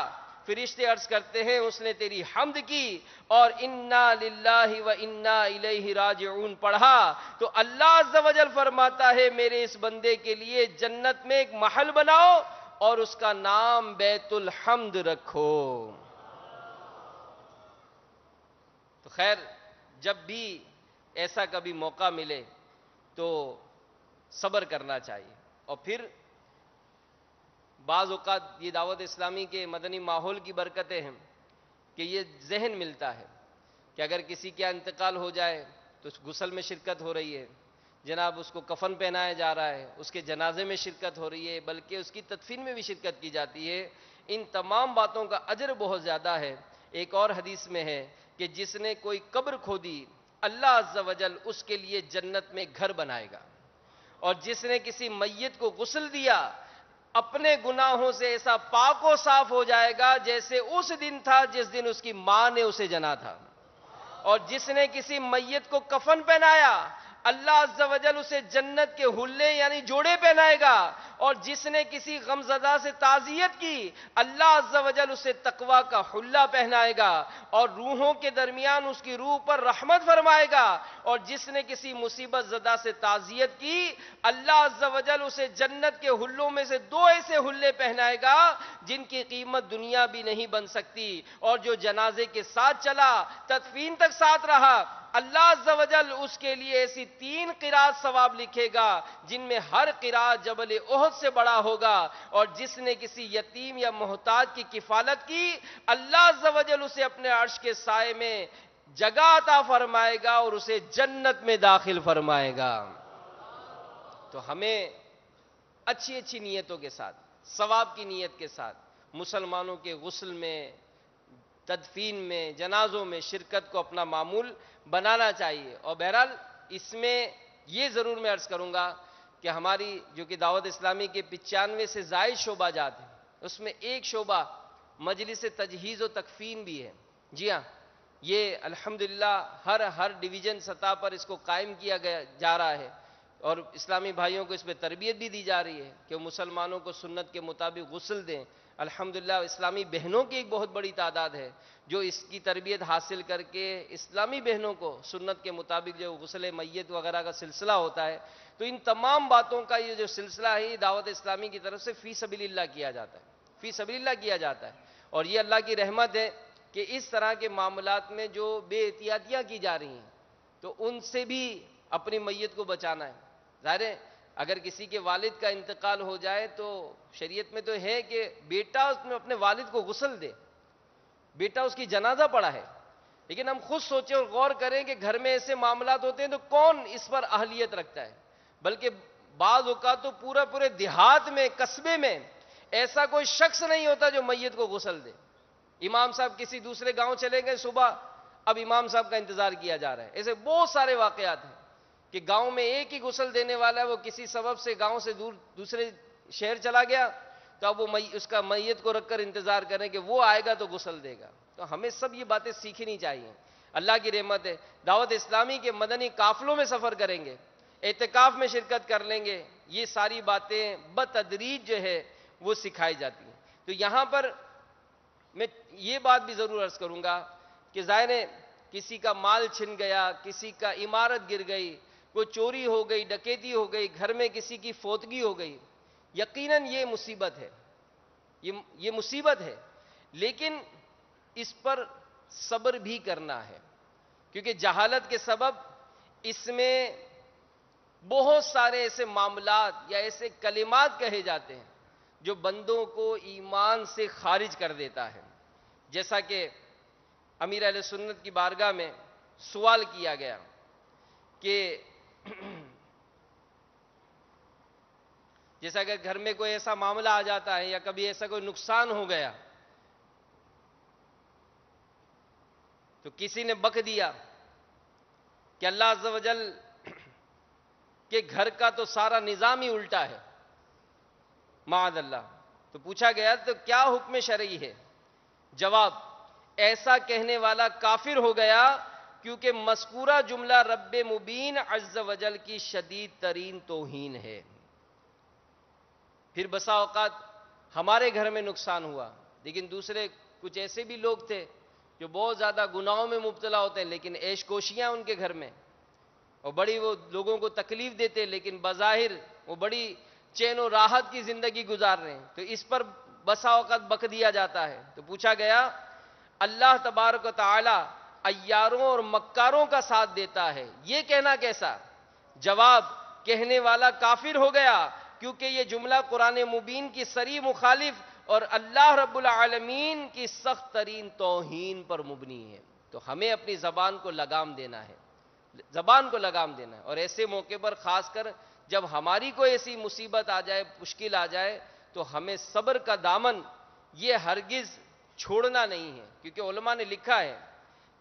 فرشتے عرض کرتے ہیں اس نے تیری حمد کی اور انا للہ و انا الیہ راجعون پڑھا، تو اللہ عز و جل فرماتا ہے میرے اس بندے کے لیے جنت میں ایک محل بناؤ اور اس کا نام بیت الحمد رکھو۔ تو خیر، جب بھی ایسا کبھی موقع ملے تو صبر کرنا چاہیے۔ اور پھر بعض اوقات یہ دعوت اسلامی کے مدنی ماحول کی برکتیں ہیں کہ یہ ذہن ملتا ہے کہ اگر کسی کا انتقال ہو جائے تو اس غسل میں شرکت ہو رہی ہے، جناب اس کو کفن پہنایا جا رہا ہے، اس کے جنازے میں شرکت ہو رہی ہے، بلکہ اس کی تدفین میں بھی شرکت کی جاتی ہے۔ ان تمام باتوں کا اجر بہت زیادہ ہے۔ ایک اور حدیث میں ہے کہ جس نے کوئی قبر کھودی اللہ عز و جل اس کے لیے جنت میں گھر بنائے گا، اور جس نے کسی میت کو غسل دیا اپنے گناہوں سے ایسا پاک و صاف ہو جائے گا جیسے اس دن تھا جس دن اس کی ماں نے اسے جنا تھا، اور جس نے کسی میت کو کفن پہنایا اللہ عز و جل اسے جنت کے حلے یعنی جوڑے پہنائے گا، اور جس نے کسی غمزدہ سے تعزیت کی اللہ عز و جل اسے تقوی کا حلہ پہنائے گا اور روحوں کے درمیان اس کی روح پر رحمت فرمائے گا، اور جس نے کسی مصیبت زدہ سے تعزیت کی اللہ عز و جل اسے جنت کے حلوں میں سے دو ایسے حلے پہنائے گا جن کی قیمت دنیا بھی نہیں بن سکتی، اور جو جنازے کے ساتھ چلا تدفین تک ساتھ رہا اللہ عز و جل اس کے لیے ایسی 3 قرات ثواب لکھے گا جن میں ہر قرات جبل احد سے بڑا ہوگا، اور جس نے کسی یتیم یا محتاج کی کفالت کی اللہ عز و جل اسے اپنے عرش کے سائے میں جگہ عطا فرمائے گا اور اسے جنت میں داخل فرمائے گا۔ تو ہمیں اچھی اچھی نیتوں کے ساتھ، ثواب کی نیت کے ساتھ مسلمانوں کے غسل میں، تدفین میں، جنازوں میں شرکت کو اپنا معمول بنانا چاہیے۔ اور بہرحال اس میں یہ ضرور میں عرض کروں گا کہ ہماری جو کہ دعوت اسلامی کے 95 سے زائد شعبہ جات ہیں، اس میں ایک شعبہ مجلس تجہیز و تکفین بھی ہے۔ جی ہاں، یہ الحمدللہ ہر ڈویژن سطح پر اس کو قائم کیا جا رہا ہے، اور اسلامی بھائیوں کو اس پہ تربیت بھی دی جا رہی ہے کہ وہ مسلمانوں کو سنت کے مطابق غسل دیں۔ الحمدللہ اسلامی بہنوں کی ایک بہت بڑی تعداد ہے جو اس کی تربیت حاصل کر کے اسلامی بہنوں کو سنت کے مطابق جو غسل میت وغیرہ کا سلسلہ ہوتا ہے، تو ان تمام باتوں کا یہ جو سلسلہ ہے یہ دعوت اسلامی کی طرف سے فی سبیل اللہ کیا جاتا ہے، فی سبیل اللہ کیا جاتا ہے۔ اور یہ اللہ کی رحمت ہے کہ اس طرح کے معاملات میں جو بے احتیاطیاں کی جا رہی ہیں تو ان سے بھی اپنی میت کو بچانا ہے۔ ظاہر ہے اگر کسی کے والد کا انتقال ہو جائے تو شریعت میں تو ہے کہ بیٹا اس میں اپنے والد کو غسل دے، بیٹا اس کی جنازہ پڑھا ہے، لیکن ہم خود سوچیں اور غور کریں کہ گھر میں ایسے معاملات ہوتے ہیں تو کون اس پر اہلیت رکھتا ہے؟ بلکہ بعض اوقات تو پورے دیہات میں، قصبے میں ایسا کوئی شخص نہیں ہوتا جو میت کو غسل دے۔ امام صاحب کسی دوسرے گاؤں چلے گئے صبح، اب امام صاحب کا انتظار کیا جا رہا ہے۔ ایسے بہت سارے واقعات ہیں کہ گاؤں میں ایک ہی غسل دینے والا ہے، وہ کسی سبب سے گاؤں سے دور دوسرے شہر چلا گیا، تو اب وہ اس کا میت کو رکھ کر انتظار کریں کہ وہ آئے گا تو غسل دے گا۔ تو ہمیں سب یہ باتیں سیکھنی چاہیے۔ اللہ کی رحمت ہے، دعوت اسلامی کے مدنی قافلوں میں سفر کریں گے، اعتکاف میں شرکت کر لیں گے، یہ ساری باتیں بتدریج جو ہے وہ سکھائی جاتی ہیں۔ تو یہاں پر میں یہ بات بھی ضرور عرض کروں گا کہ ظاہر ہے کسی کا مال چھن گیا، کسی کا عمارت گر گئی، کوئی چوری ہو گئی، ڈکیتی ہو گئی، گھر میں کسی کی فوتگی ہو گئی، یقیناً یہ مصیبت ہے، یہ مصیبت ہے، لیکن اس پر صبر بھی کرنا ہے، کیونکہ جہالت کے سبب اس میں بہت سارے ایسے معاملات یا ایسے کلمات کہے جاتے ہیں جو بندوں کو ایمان سے خارج کر دیتا ہے۔ جیسا کہ امیر اہل سنت کی بارگاہ میں سوال کیا گیا کہ جیسا کہ گھر میں کوئی ایسا معاملہ آ جاتا ہے یا کبھی ایسا کوئی نقصان ہو گیا تو کسی نے بک دیا کہ اللہ عز و جل کے گھر کا تو سارا نظام ہی الٹا ہے، معاذ اللہ۔ تو پوچھا گیا تو کیا حکم شرعی ہے؟ جواب، ایسا کہنے والا کافر ہو گیا کیونکہ مذکورہ جملہ رب مبین عز و جل کی شدید ترین توہین ہے۔ پھر بسا اوقات ہمارے گھر میں نقصان ہوا، لیکن دوسرے کچھ ایسے بھی لوگ تھے جو بہت زیادہ گناہوں میں مبتلا ہوتے ہیں، لیکن عیش کوشیاں ان کے گھر میں، اور بڑی وہ لوگوں کو تکلیف دیتے، لیکن بظاہر وہ بڑی چین و راحت کی زندگی گزار رہے ہیں۔ تو اس پر بسا اوقات بک دیا جاتا ہے۔ تو پوچھا گیا اللہ تبارک و تعالی عیاروں اور مکاروں کا ساتھ دیتا ہے، یہ کہنا کیسا؟ جواب، کہنے والا کافر ہو گیا کیونکہ یہ جملہ قرآن مبین کی صریح مخالف اور اللہ رب العالمین کی سخت ترین توہین پر مبنی ہے۔ تو ہمیں اپنی زبان کو لگام دینا ہے، زبان کو لگام دینا ہے، اور ایسے موقع پر خاص کر جب ہماری کوئی ایسی مصیبت آ جائے، مشکل آ جائے، تو ہمیں صبر کا دامن یہ ہرگز چھوڑنا نہیں ہے، کیونکہ علماء نے لکھا ہے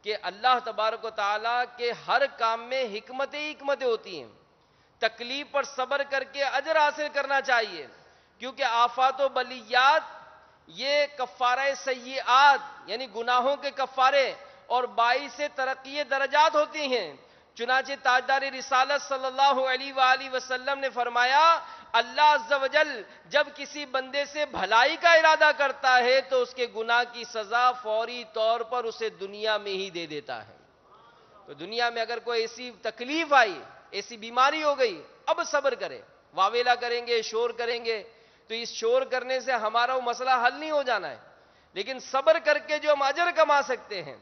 کہ اللہ تبارک و تعالیٰ کے ہر کام میں حکمتیں ہوتی ہیں۔ تکلیف پر صبر کر کے اجر حاصل کرنا چاہیے، کیونکہ آفات و بلیات یہ کفارہ سیئات یعنی گناہوں کے کفارے اور باعث ترقی درجات ہوتی ہیں۔ چنانچہ تاجدار رسالت صلی اللہ علیہ وآلہ وسلم نے فرمایا اللہ عز و جل جب کسی بندے سے بھلائی کا ارادہ کرتا ہے تو اس کے گناہ کی سزا فوری طور پر اسے دنیا میں ہی دے دیتا ہے۔ تو دنیا میں اگر کوئی ایسی تکلیف آئی، ایسی بیماری ہو گئی، اب صبر کرے، واویلا کریں گے، شور کریں گے تو اس شور کرنے سے ہمارا وہ مسئلہ حل نہیں ہو جانا ہے، لیکن صبر کر کے جو ہم اجر کما سکتے ہیں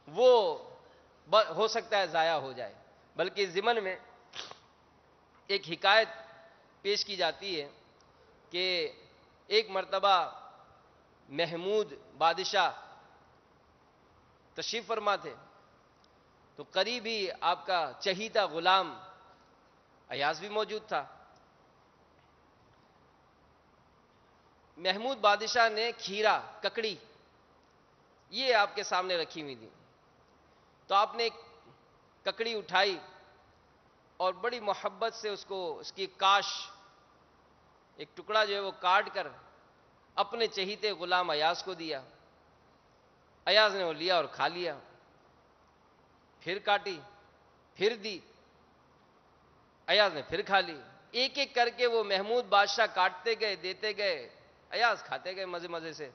وہ ہو سکتا ہے ضائع ہو جائے۔ بلکہ اس ضمن میں ایک حکایت پیش کی جاتی ہے کہ ایک مرتبہ محمود بادشاہ تشریف فرما تھے، تو قریب ہی آپ کا چہیتا غلام ایاز بھی موجود تھا۔ محمود بادشاہ نے کھیرا، ککڑی یہ آپ کے سامنے رکھی ہوئی تھی، تو آپ نے ایک ککڑی اٹھائی اور بڑی محبت سے اس کی کاش ایک ٹکڑا جو ہے وہ کاٹ کر اپنے چہیتے غلام ایاز کو دیا۔ ایاز نے وہ لیا اور کھا لیا، پھر کاٹی، پھر دی، ایاز نے پھر کھا لی۔ ایک ایک کر کے وہ محمود بادشاہ کاٹتے گئے، دیتے گئے، ایاز کھاتے گئے مزے مزے سے۔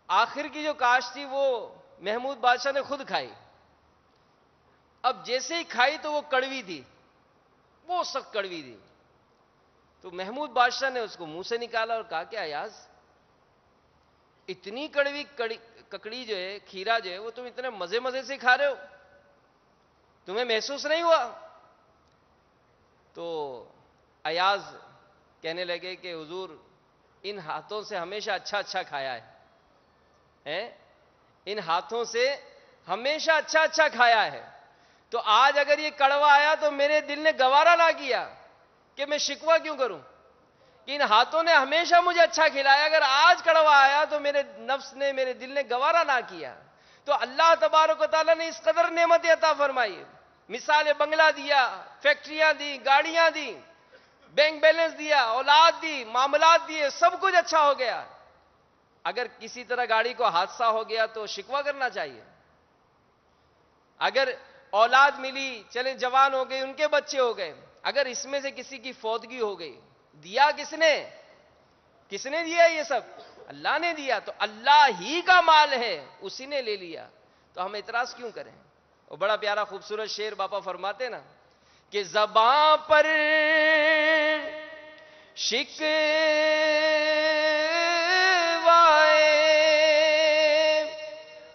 آخر کی جو کاش تھی وہ محمود بادشاہ نے خود کھائی۔ اب جیسے ہی کھائی تو وہ کڑوی تھی، وہ سخت کڑوی تھی۔ تو محمود بادشاہ نے اس کو منہ سے نکالا اور کہا کہ ایاز اتنی کڑوی ککڑی جو ہے، کھیرا جو ہے، وہ تم اتنے مزے مزے سے کھا رہے ہو، تمہیں محسوس نہیں ہوا؟ تو ایاز کہنے لگے کہ حضور ان ہاتھوں سے ہمیشہ اچھا اچھا کھایا ہے، ان ہاتھوں سے ہمیشہ اچھا اچھا کھایا ہے، تو آج اگر یہ کڑوا آیا تو میرے دل نے گوارا نہ کیا کہ میں شکوہ کیوں کروں، کہ ان ہاتھوں نے ہمیشہ مجھے اچھا کھلایا، اگر آج کڑوا آیا تو میرے نفس نے، میرے دل نے گوارا نہ کیا۔ تو اللہ تبارک و تعالیٰ نے اس قدر نعمت عطا فرمائی، مثال بنگلہ دیا، فیکٹریاں دی، گاڑیاں دی، بینک بیلنس دیا، اولاد دی، معاملات دیے، سب کچھ اچھا ہو گیا۔ اگر کسی طرح گاڑی کو حادثہ ہو گیا تو شکوہ کرنا چاہیے۔ اگر اولاد ملی، چلے جوان ہو گئے، ان کے بچے ہو گئے، اگر اس میں سے کسی کی فوتگی ہو گئی، دیا کس نے؟ کس نے دیا یہ سب؟ اللہ نے دیا، تو اللہ ہی کا مال ہے، اسی نے لے لیا، تو ہم اعتراض کیوں کریں؟ وہ بڑا پیارا خوبصورت شعر باپا فرماتے نا کہ زباں پر شکوائے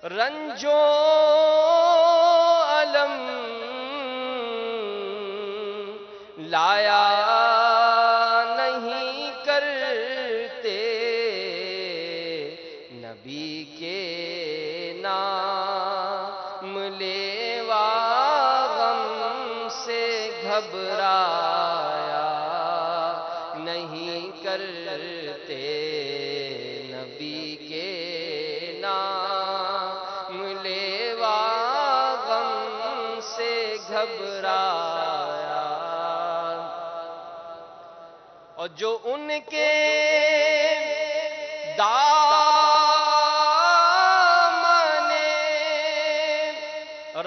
رنجو علم لایا نہیں کرتے، نبی کے نام لیوا غم سے گھبرایا نہیں کرتے، نبی کے نام لیوا غم سے گھبرایا، اور جو ان کے دامن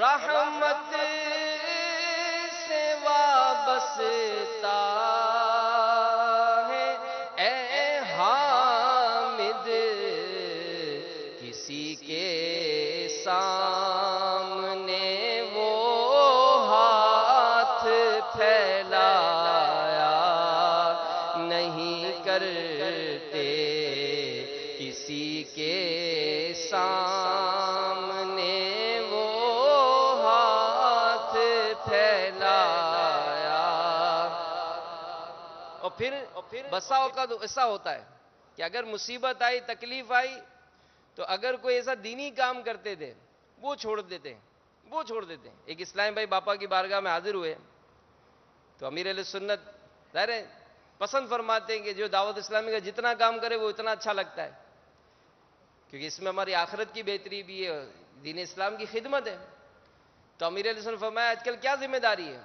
رحمت سے وابستہ ہے، اے حامد کسی کے سامنے وہ ہاتھ پھیلایا نہیں کرتے، کسی کے سامنے وہ ہاتھ پھیلایا۔ اور پھر بسا اوقات ایسا ہوتا ہے کہ اگر مصیبت آئی، تکلیف آئی، تو اگر کوئی ایسا دینی کام کرتے تھے وہ چھوڑ دیتے ہیں۔ ایک اسلام بھائی باپا کی بارگاہ میں حاضر ہوئے تو امیر اہل سنت ظاہر ہے پسند فرماتے ہیں کہ جو دعوت اسلامی کا جتنا کام کرے وہ اتنا اچھا لگتا ہے، کیونکہ اس میں ہماری آخرت کی بہتری بھی ہے، دین اسلام کی خدمت ہے۔ تو امیر علیہ السلام نے فرمایا آج کل کیا ذمہ داری ہے؟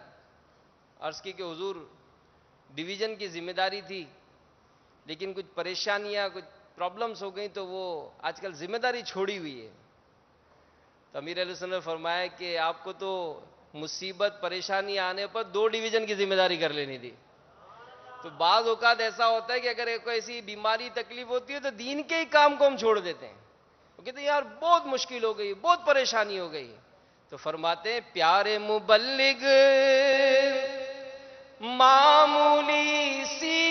عرض کی کہ حضور ڈویژن کی ذمہ داری تھی، لیکن کچھ پریشانیاں، کچھ پرابلمز ہو گئیں تو وہ آج کل ذمہ داری چھوڑی ہوئی ہے۔ تو امیر علیہ السلام نے فرمایا کہ آپ کو تو مصیبت پریشانی آنے پر 2 ڈویژن کی ذمہ داری کر لینی تھی۔ تو بعض اوقات ایسا ہوتا ہے کہ اگر کوئی ایسی بیماری تکلیف ہوتی ہے تو دین کے ہی کام کو ہم چھوڑ دیتے ہیں، وہ کہتے ہیں یار بہت مشکل ہو گئی، بہت پریشانی ہو گئی، تو فرماتے ہیں پیارے مبلغ معمولی سی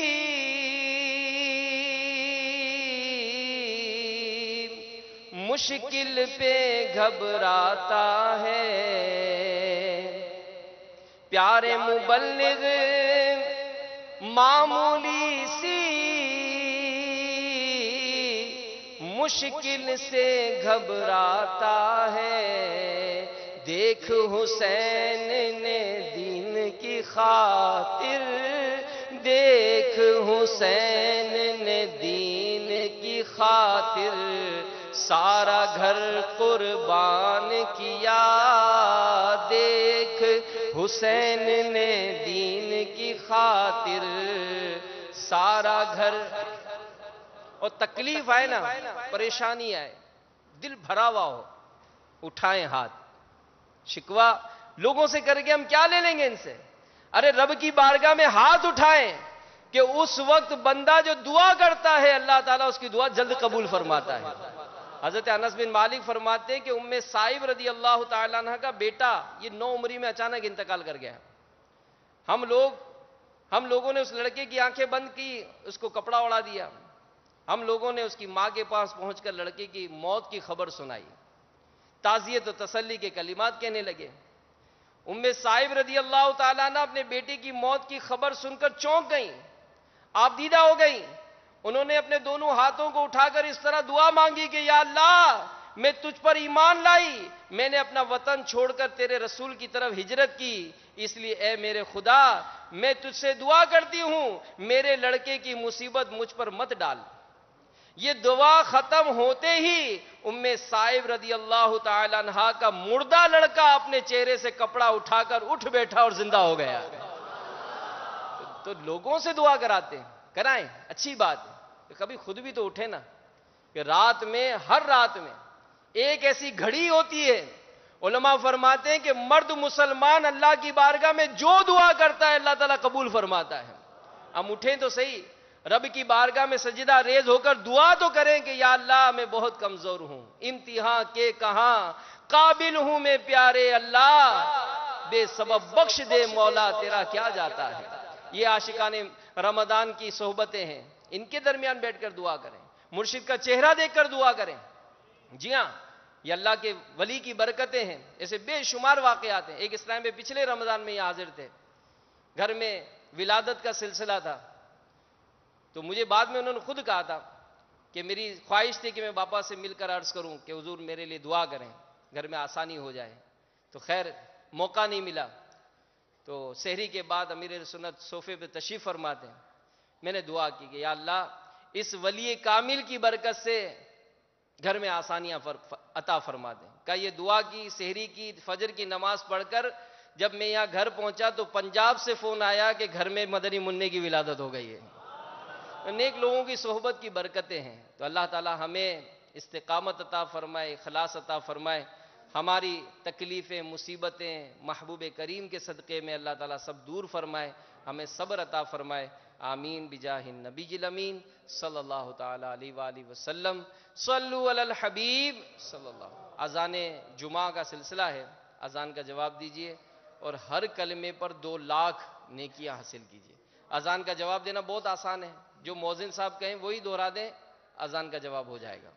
مشکل پہ گھبراتا ہے، پیارے مبلغ معمولی سی مشکل سے گھبراتا ہے، دیکھ حسین نے دین کی خاطر، دیکھ حسین نے دین کی خاطر سارا گھر قربان کیا، دیکھ حسین نے دین کی خاطر سارا گھر۔ اور تکلیف آئے نا، پریشانی آئے، دل بھرا ہوا ہو، اٹھائیں ہاتھ۔ شکوہ لوگوں سے کر کے ہم کیا لے لیں گے ان سے؟ ارے رب کی بارگاہ میں ہاتھ اٹھائیں کہ اس وقت بندہ جو دعا کرتا ہے اللہ تعالیٰ اس کی دعا جلد قبول فرماتا ہے۔ حضرت انس بن مالک فرماتے ہیں کہ ام سائب رضی اللہ تعالیٰ عنہ کا بیٹا یہ 9 عمری میں اچانک انتقال کر گیا۔ ہم لوگوں نے اس لڑکے کی آنکھیں بند کی، اس کو کپڑا اڑا دیا، ہم لوگوں نے اس کی ماں کے پاس پہنچ کر لڑکے کی موت کی خبر سنائی، تعزیت و تسلی کے کلمات کہنے لگے۔ صائب رضی اللہ تعالیٰ عنہ اپنے بیٹے کی موت کی خبر سن کر چونک گئیں، آپ دیدہ ہو گئیں. انہوں نے اپنے دونوں ہاتھوں کو اٹھا کر اس طرح دعا مانگی کہ یا اللہ میں تجھ پر ایمان لائی، میں نے اپنا وطن چھوڑ کر تیرے رسول کی طرف ہجرت کی، اس لیے اے میرے خدا میں تجھ سے دعا کرتی ہوں میرے لڑکے کی مصیبت مجھ پر مت ڈال. یہ دعا ختم ہوتے ہی صائب رضی اللہ تعالی عنہ کا مردہ لڑکا اپنے چہرے سے کپڑا اٹھا کر اٹھ بیٹھا اور زندہ ہو گیا. تو لوگوں سے دعا کراتے ہیں، کرائیں، اچھی بات ہے، کبھی خود بھی تو اٹھے نا. کہ رات میں، ہر رات میں ایک ایسی گھڑی ہوتی ہے، علماء فرماتے ہیں کہ مرد مسلمان اللہ کی بارگاہ میں جو دعا کرتا ہے اللہ تعالیٰ قبول فرماتا ہے. ہم اٹھیں تو صحیح، رب کی بارگاہ میں سجدہ ریز ہو کر دعا تو کریں کہ یا اللہ میں بہت کمزور ہوں، امتحان کے کہاں قابل ہوں میں پیارے اللہ، بے سبب بخش دے مولا تیرا کیا جاتا ہے. یہ عاشقان رمضان کی صحبتیں ہیں، ان کے درمیان بیٹھ کر دعا کریں، مرشد کا چہرہ دیکھ کر دعا کریں. جی ہاں، یہ اللہ کے ولی کی برکتیں ہیں. ایسے بے شمار واقعات ہیں. ایک اسلام میں پچھلے رمضان میں یہ حاضر تھے، گھر میں ولادت کا سلسلہ تھا، تو مجھے بعد میں انہوں نے خود کہا تھا کہ میری خواہش تھی کہ میں باپا سے مل کر عرض کروں کہ حضور میرے لیے دعا کریں، گھر میں آسانی ہو جائے. تو خیر موقع نہیں ملا. تو سحری کے بعد امیر سنت صوفے پہ تشریف فرماتے ہیں. میں نے دعا کی کہ یا اللہ اس ولی کامل کی برکت سے گھر میں آسانیاں عطا فرما دیں. کہ یہ دعا کی، سحری کی، فجر کی نماز پڑھ کر جب میں یہاں گھر پہنچا تو پنجاب سے فون آیا کہ گھر میں مدنی منع کی ولادت ہو گئی ہے. نیک لوگوں کی صحبت کی برکتیں ہیں. تو اللہ تعالی ہمیں استقامت عطا فرمائے، اخلاص عطا فرمائے. ہماری تکلیفیں، مصیبتیں محبوب کریم کے صدقے میں اللہ تعالیٰ سب دور فرمائے، ہمیں صبر عطا فرمائے. آمین بجاہ النبی الامین صلی اللہ تعالی علیہ وآلہ وسلم. صلو علی الحبیب صلی اللہ. اذان جمعہ کا سلسلہ ہے، اذان کا جواب دیجئے اور ہر کلمے پر 2 لاکھ نیکیاں حاصل کیجئے. اذان کا جواب دینا بہت آسان ہے، جو مؤذن صاحب کہیں وہی دہرا دیں، اذان کا جواب ہو جائے گا.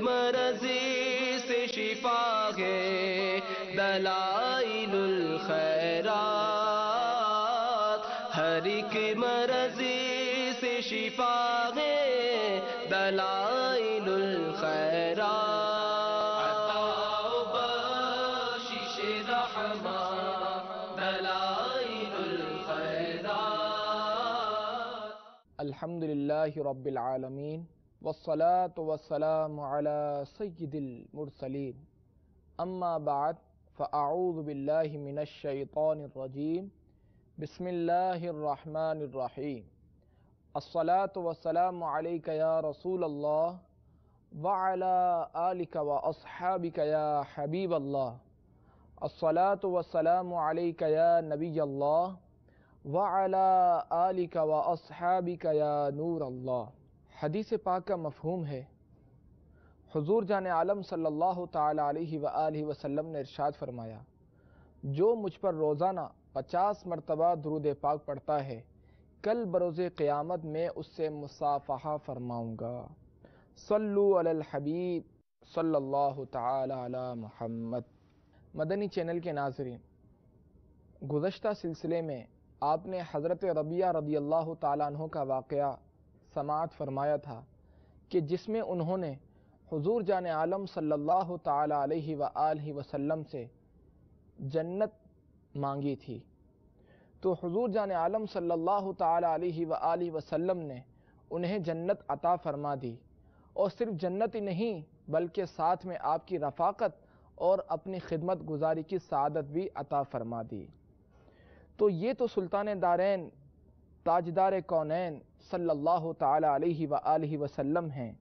مرضی سے شفا ہے دلائل الخیرات، ہر ایک مرضی سے شفا ہے دلائل الخیرات. عطا و بخشش رحمت دلائل الخیرات. الحمدللہ رب العالمین والصلاة والسلام على سید المرسلین. اما بعد فاعوذ باللہ من الشیطان الرجیم. بسم اللہ الرحمن الرحیم. الصلاة والسلام علیک یا رسول اللہ وعلى آلک واصحابک یا حبیب اللہ. الصلاة والسلام علیک یا نبی اللہ وعلى آلک واصحابک یا نور اللہ. حدیث پاک کا مفہوم ہے، حضور جان عالم صلی اللہ تعالی علیہ وآلہ وسلم نے ارشاد فرمایا، جو مجھ پر روزانہ 50 مرتبہ درود پاک پڑھتا ہے کل بروز قیامت میں اس سے مصافحہ فرماؤں گا. صلو علی الحبیب صلی اللہ تعالی علی محمد. مدنی چینل کے ناظرین، گزشتہ سلسلے میں آپ نے حضرت ربیعہ رضی اللہ تعالیٰ عنہ کا واقعہ سماعت فرمایا تھا کہ جس میں انہوں نے حضور جان عالم صلی اللہ تعالی علیہ وآلہ وسلم سے جنت مانگی تھی. تو حضور جان عالم صلی اللہ تعالی علیہ وآلہ وسلم نے انہیں جنت عطا فرما دی، اور صرف جنت ہی نہیں بلکہ ساتھ میں آپ کی رفاقت اور اپنی خدمت گزاری کی سعادت بھی عطا فرما دی۔ تو یہ تو سلطان دارین تاجدار کونین صلی اللہ تعالی علیہ وآلہ وسلم ہیں۔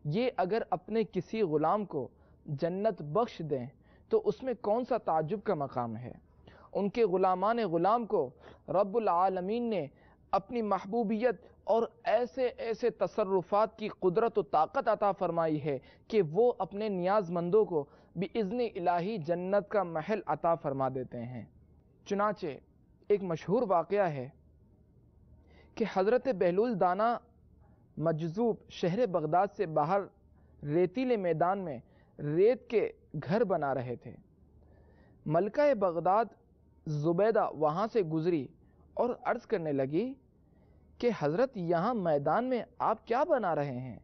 یہ اگر اپنے کسی غلام کو جنت بخش دیں تو اس میں کون سا تعجب کا مقام ہے۔ ان کے غلامان غلام کو رب العالمین نے اپنی محبوبیت اور ایسے ایسے تصرفات کی قدرت و طاقت عطا فرمائی ہے کہ وہ اپنے نیاز مندوں کو بإذن الہی جنت کا محل عطا فرما دیتے ہیں۔ چنانچہ ایک مشہور واقعہ ہے کہ حضرت بہلول دانا مجذوب شہر بغداد سے باہر ریتیلے میدان میں ریت کے گھر بنا رہے تھے۔ ملکہ بغداد زبیدہ وہاں سے گزری اور عرض کرنے لگی کہ حضرت یہاں میدان میں آپ کیا بنا رہے ہیں؟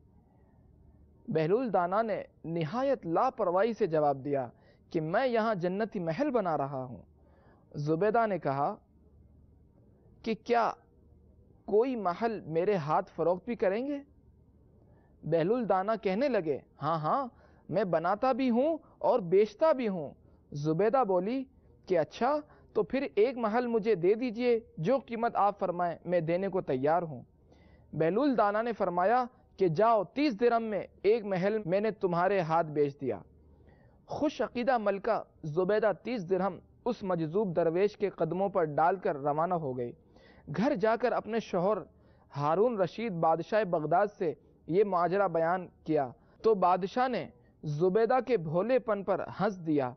بہلول دانا نے نہایت لاپرواہی سے جواب دیا کہ میں یہاں جنتی محل بنا رہا ہوں۔ زبیدہ نے کہا کہ کیا کوئی محل میرے ہاتھ فروخت بھی کریں گے؟ بہلول دانا کہنے لگے ہاں ہاں میں بناتا بھی ہوں اور بیچتا بھی ہوں۔ زبیدہ بولی کہ اچھا تو پھر ایک محل مجھے دے دیجئے، جو قیمت آپ فرمائیں میں دینے کو تیار ہوں۔ بہلول دانا نے فرمایا کہ جاؤ 30 درہم میں ایک محل میں نے تمہارے ہاتھ بیچ دیا۔ خوش عقیدہ ملکہ زبیدہ 30 درہم اس مجذوب درویش کے قدموں پر ڈال کر روانہ ہو گئی۔ گھر جا کر اپنے شوہر ہارون رشید بادشاہ بغداد سے یہ ماجرا بیان کیا تو بادشاہ نے زبیدہ کے بھولے پن پر ہنس دیا،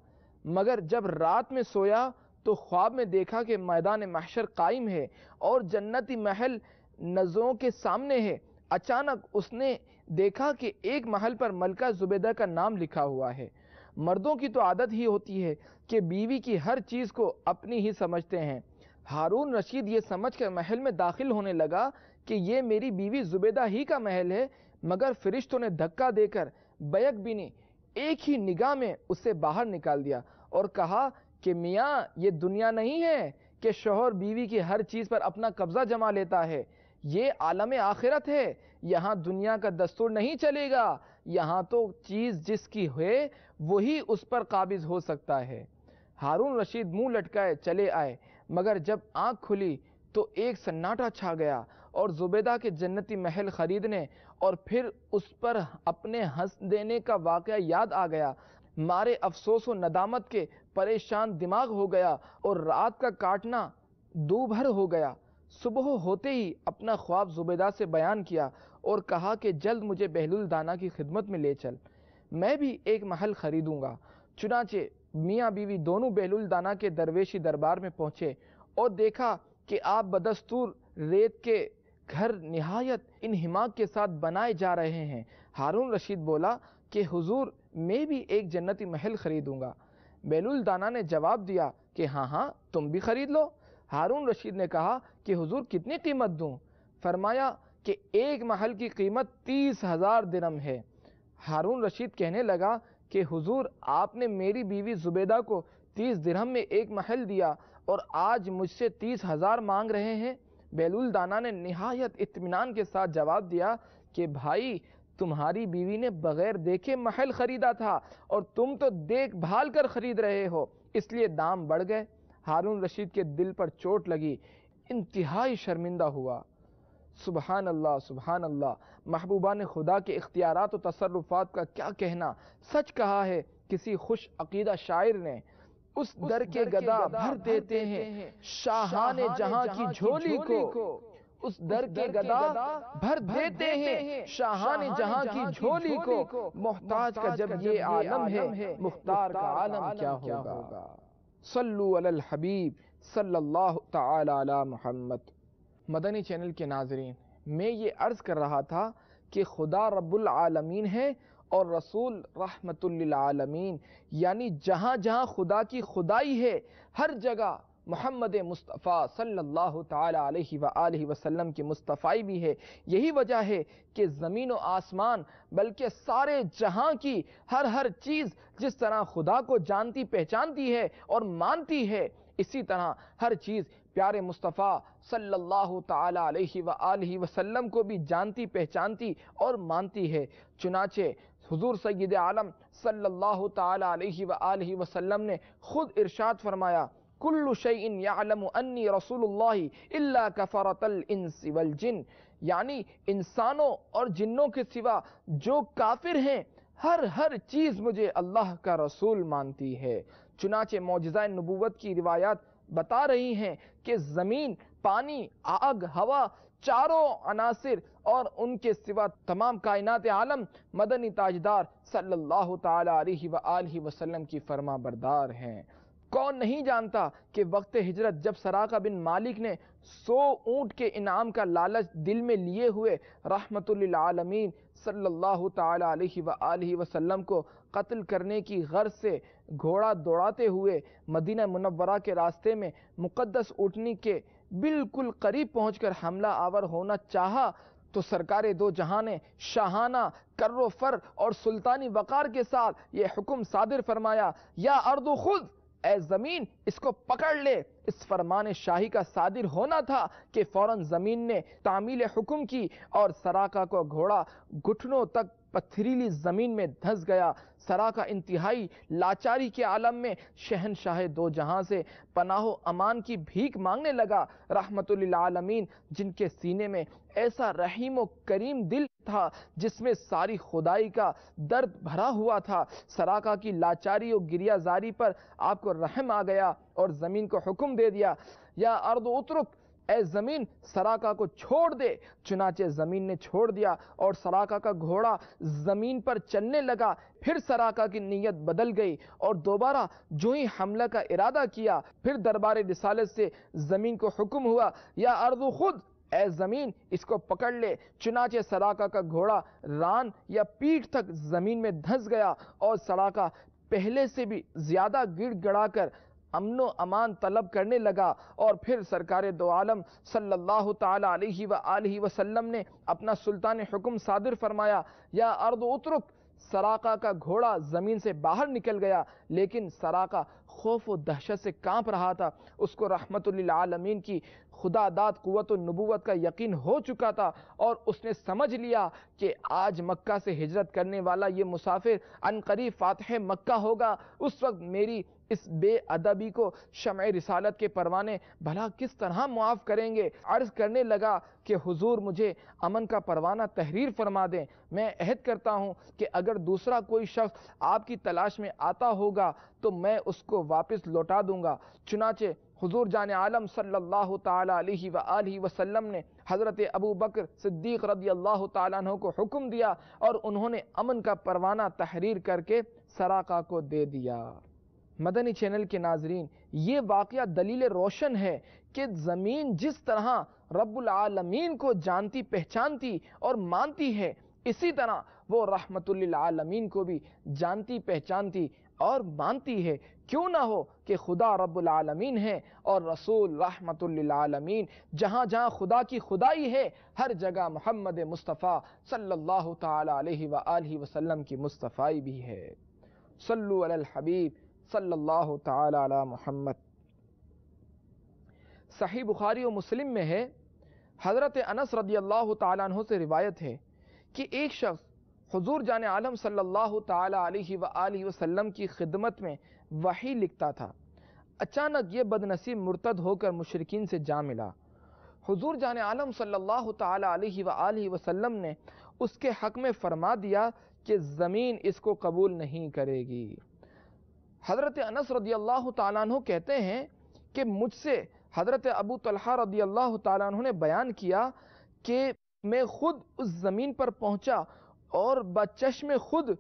مگر جب رات میں سویا تو خواب میں دیکھا کہ میدان محشر قائم ہے اور جنتی محل نظروں کے سامنے ہے۔ اچانک اس نے دیکھا کہ ایک محل پر ملکہ زبیدہ کا نام لکھا ہوا ہے۔ مردوں کی تو عادت ہی ہوتی ہے کہ بیوی کی ہر چیز کو اپنی ہی سمجھتے ہیں۔ ہارون رشید یہ سمجھ کر محل میں داخل ہونے لگا کہ یہ میری بیوی زبیدہ ہی کا محل ہے، مگر فرشتوں نے دھکا دے کر بیک بینی ایک ہی نگاہ میں اسے باہر نکال دیا اور کہا کہ میاں یہ دنیا نہیں ہے کہ شوہر بیوی کی ہر چیز پر اپنا قبضہ جما لیتا ہے، یہ عالم آخرت ہے، یہاں دنیا کا دستور نہیں چلے گا، یہاں تو چیز جس کی ہے وہی اس پر قابض ہو سکتا ہے۔ ہارون رشید منہ لٹکائے چلے آئے، مگر جب آنکھ کھلی تو ایک سناٹا چھا گیا اور زبیدہ کے جنتی محل خریدنے اور پھر اس پر اپنے ہنس دینے کا واقعہ یاد آ گیا۔ مارے افسوس و ندامت کے پریشان دماغ ہو گیا اور رات کا کاٹنا دو بھر ہو گیا۔ صبح ہوتے ہی اپنا خواب زبیدہ سے بیان کیا اور کہا کہ جلد مجھے بہلول دانا کی خدمت میں لے چل، میں بھی ایک محل خریدوں گا۔ چنانچہ میاں بیوی دونوں بہلول دانا کے درویشی دربار میں پہنچے اور دیکھا کہ آپ بدستور ریت کے گھر نہایت انہماک کے ساتھ بنائے جا رہے ہیں۔ ہارون رشید بولا کہ حضور میں بھی ایک جنتی محل خریدوں گا۔ بہلول دانا نے جواب دیا کہ ہاں ہاں تم بھی خرید لو۔ ہارون رشید نے کہا کہ حضور کتنی قیمت دوں؟ فرمایا کہ ایک محل کی قیمت 30,000 درہم ہے۔ ہارون رشید کہنے لگا کہ حضور آپ نے میری بیوی زبیدہ کو 30 درہم میں ایک محل دیا اور آج مجھ سے 30,000 مانگ رہے ہیں۔ بہلول دانا نے نہایت اطمینان کے ساتھ جواب دیا کہ بھائی تمہاری بیوی نے بغیر دیکھے محل خریدا تھا اور تم تو دیکھ بھال کر خرید رہے ہو، اس لیے دام بڑھ گئے۔ ہارون رشید کے دل پر چوٹ لگی، انتہائی شرمندہ ہوا۔ سبحان اللہ سبحان اللہ، محبوبان خدا کے اختیارات و تصرفات کا کیا کہنا۔ سچ کہا ہے کسی خوش عقیدہ شاعر نے، اس در کے گدا بھر دیتے ہیں شاہان جہاں کی جھولی کو، اس در کے گدا بھر دیتے ہیں شاہان جہاں کی جھولی کو، محتاج کا جب یہ عالم ہے مختار کا عالم کیا ہوگا۔ صلو علی الحبیب صلی اللہ تعالی علی محمد۔ مدنی چینل کے ناظرین، میں یہ عرض کر رہا تھا کہ خدا رب العالمین ہے اور رسول رحمت للعالمین، یعنی جہاں جہاں خدا کی خدائی ہے ہر جگہ محمد مصطفیٰ صلی اللہ تعالی علیہ وآلہ وسلم کی مصطفیٰ بھی ہے۔ یہی وجہ ہے کہ زمین و آسمان بلکہ سارے جہاں کی ہر چیز جس طرح خدا کو جانتی پہچانتی ہے اور مانتی ہے، اسی طرح ہر چیز پیارے مصطفیٰ صلی اللہ تعالی علیہ وآلہ وسلم کو بھی جانتی پہچانتی اور مانتی ہے۔ چنانچہ حضور سید عالم صلی اللہ تعالی علیہ وآلہ وسلم نے خود ارشاد فرمایا، کل شیء یعلم انی رسول اللہ الا کفرۃ الانس والجن، یعنی انسانوں اور جنوں کے سوا جو کافر ہیں ہر چیز مجھے اللہ کا رسول مانتی ہے۔ چنانچہ معجزہ نبوت کی روایات بتا رہی ہیں کہ زمین، پانی، آگ، ہوا، چاروں عناصر اور ان کے سوا تمام کائنات عالم مدنی تاجدار صلی اللہ تعالی علیہ وآلہ وسلم کی فرما بردار ہیں۔ کون نہیں جانتا کہ وقت ہجرت جب سراقہ بن مالک نے 100 اونٹ کے انعام کا لالچ دل میں لیے ہوئے رحمت للعالمین صلی اللہ تعالی علیہ وآلہ وسلم کو قتل کرنے کی غرض سے گھوڑا دوڑاتے ہوئے مدینہ منورہ کے راستے میں مقدس اونٹنی کے بالکل قریب پہنچ کر حملہ آور ہونا چاہا تو سرکار دو جہاں نے شاہانہ کر و فر اور سلطانی وقار کے ساتھ یہ حکم صادر فرمایا، یا ارض خود، اے زمین اس کو پکڑ لے۔ اس فرمان شاہی کا صادر ہونا تھا کہ فوراً زمین نے تعمیل حکم کی اور سراقہ کو گھوڑا گھٹنوں تک پتھریلی زمین میں دھس گیا۔ سراقہ انتہائی لاچاری کے عالم میں شہنشاہ دو جہاں سے پناہ و امان کی بھیک مانگنے لگا۔ رحمت للعالمین جن کے سینے میں ایسا رحیم و کریم دل تھا جس میں ساری خدائی کا درد بھرا ہوا تھا، سراقہ کی لاچاری و گریہ زاری پر آپ کو رحم آ گیا اور زمین کو حکم دے دیا، یا ارض اترک، اے زمین سراقہ کو چھوڑ دے۔ چنانچہ زمین نے چھوڑ دیا اور سراقہ کا گھوڑا زمین پر چلنے لگا۔ پھر سراقہ کی نیت بدل گئی اور دوبارہ جو ہی حملہ کا ارادہ کیا، پھر دربار رسالت سے زمین کو حکم ہوا، یا ارض خود، اے زمین اس کو پکڑ لے۔ چنانچہ سراقہ کا گھوڑا ران یا پیٹھ تک زمین میں دھس گیا اور سراقہ پہلے سے بھی زیادہ گڑ گڑا کر امن و امان طلب کرنے لگا، اور پھر سرکار دو عالم صلی اللہ تعالی علیہ وآلہ وسلم نے اپنا سلطان حکم صادر فرمایا، یا ارض اترک۔ سراقہ کا گھوڑا زمین سے باہر نکل گیا، لیکن سراقہ خوف و دہشت سے کانپ رہا تھا۔ اس کو رحمت للعالمین کی خدا داد قوت و نبوت کا یقین ہو چکا تھا، اور اس نے سمجھ لیا کہ آج مکہ سے ہجرت کرنے والا یہ مسافر عنقریب فاتح مکہ ہوگا۔ اس وقت میری اس بے ادبی کو شمع رسالت کے پروانے بھلا کس طرح معاف کریں گے؟ عرض کرنے لگا کہ حضور مجھے امن کا پروانہ تحریر فرما دیں، میں عہد کرتا ہوں کہ اگر دوسرا کوئی شخص آپ کی تلاش میں آتا ہوگا تو میں اس کو واپس لوٹا دوں گا۔ چنانچہ حضور جان عالم صلی اللہ تعالی علیہ وآلہ وسلم نے حضرت ابو بکر صدیق رضی اللہ تعالیٰ عنہ کو حکم دیا اور انہوں نے امن کا پروانہ تحریر کر کے سراقہ کو دے دیا۔ مدنی چینل کے ناظرین، یہ واقعہ دلیل روشن ہے کہ زمین جس طرح رب العالمین کو جانتی پہچانتی اور مانتی ہے، اسی طرح وہ رحمت للعالمین کو بھی جانتی پہچانتی اور مانتی ہے۔ کیوں نہ ہو کہ خدا رب العالمین ہے اور رسول رحمت للعالمین، جہاں جہاں خدا کی خدائی ہے ہر جگہ محمد مصطفیٰ صلی اللہ تعالی علیہ وآلہ وسلم کی مصطفیٰ بھی ہے۔ صلو علی الحبیب صلی اللہ تعالی علی محمد۔ صحیح بخاری و مسلم میں ہے، حضرت انس رضی اللہ تعالیٰ عنہ سے روایت ہے کہ ایک شخص حضور جان عالم صلی اللہ تعالی علیہ وآلہ وسلم کی خدمت میں وحی لکھتا تھا۔ اچانک یہ بدنصیب مرتد ہو کر مشرکین سے جا ملا۔ حضور جان عالم صلی اللہ تعالی علیہ وآلہ وسلم نے اس کے حق میں فرما دیا کہ زمین اس کو قبول نہیں کرے گی۔ حضرت انس رضی اللہ تعالیٰ عنہ کہتے ہیں کہ مجھ سے حضرت ابو طلحہ رضی اللہ تعالیٰ عنہ نے بیان کیا کہ میں خود اس زمین پر پہنچا اور بچشم خود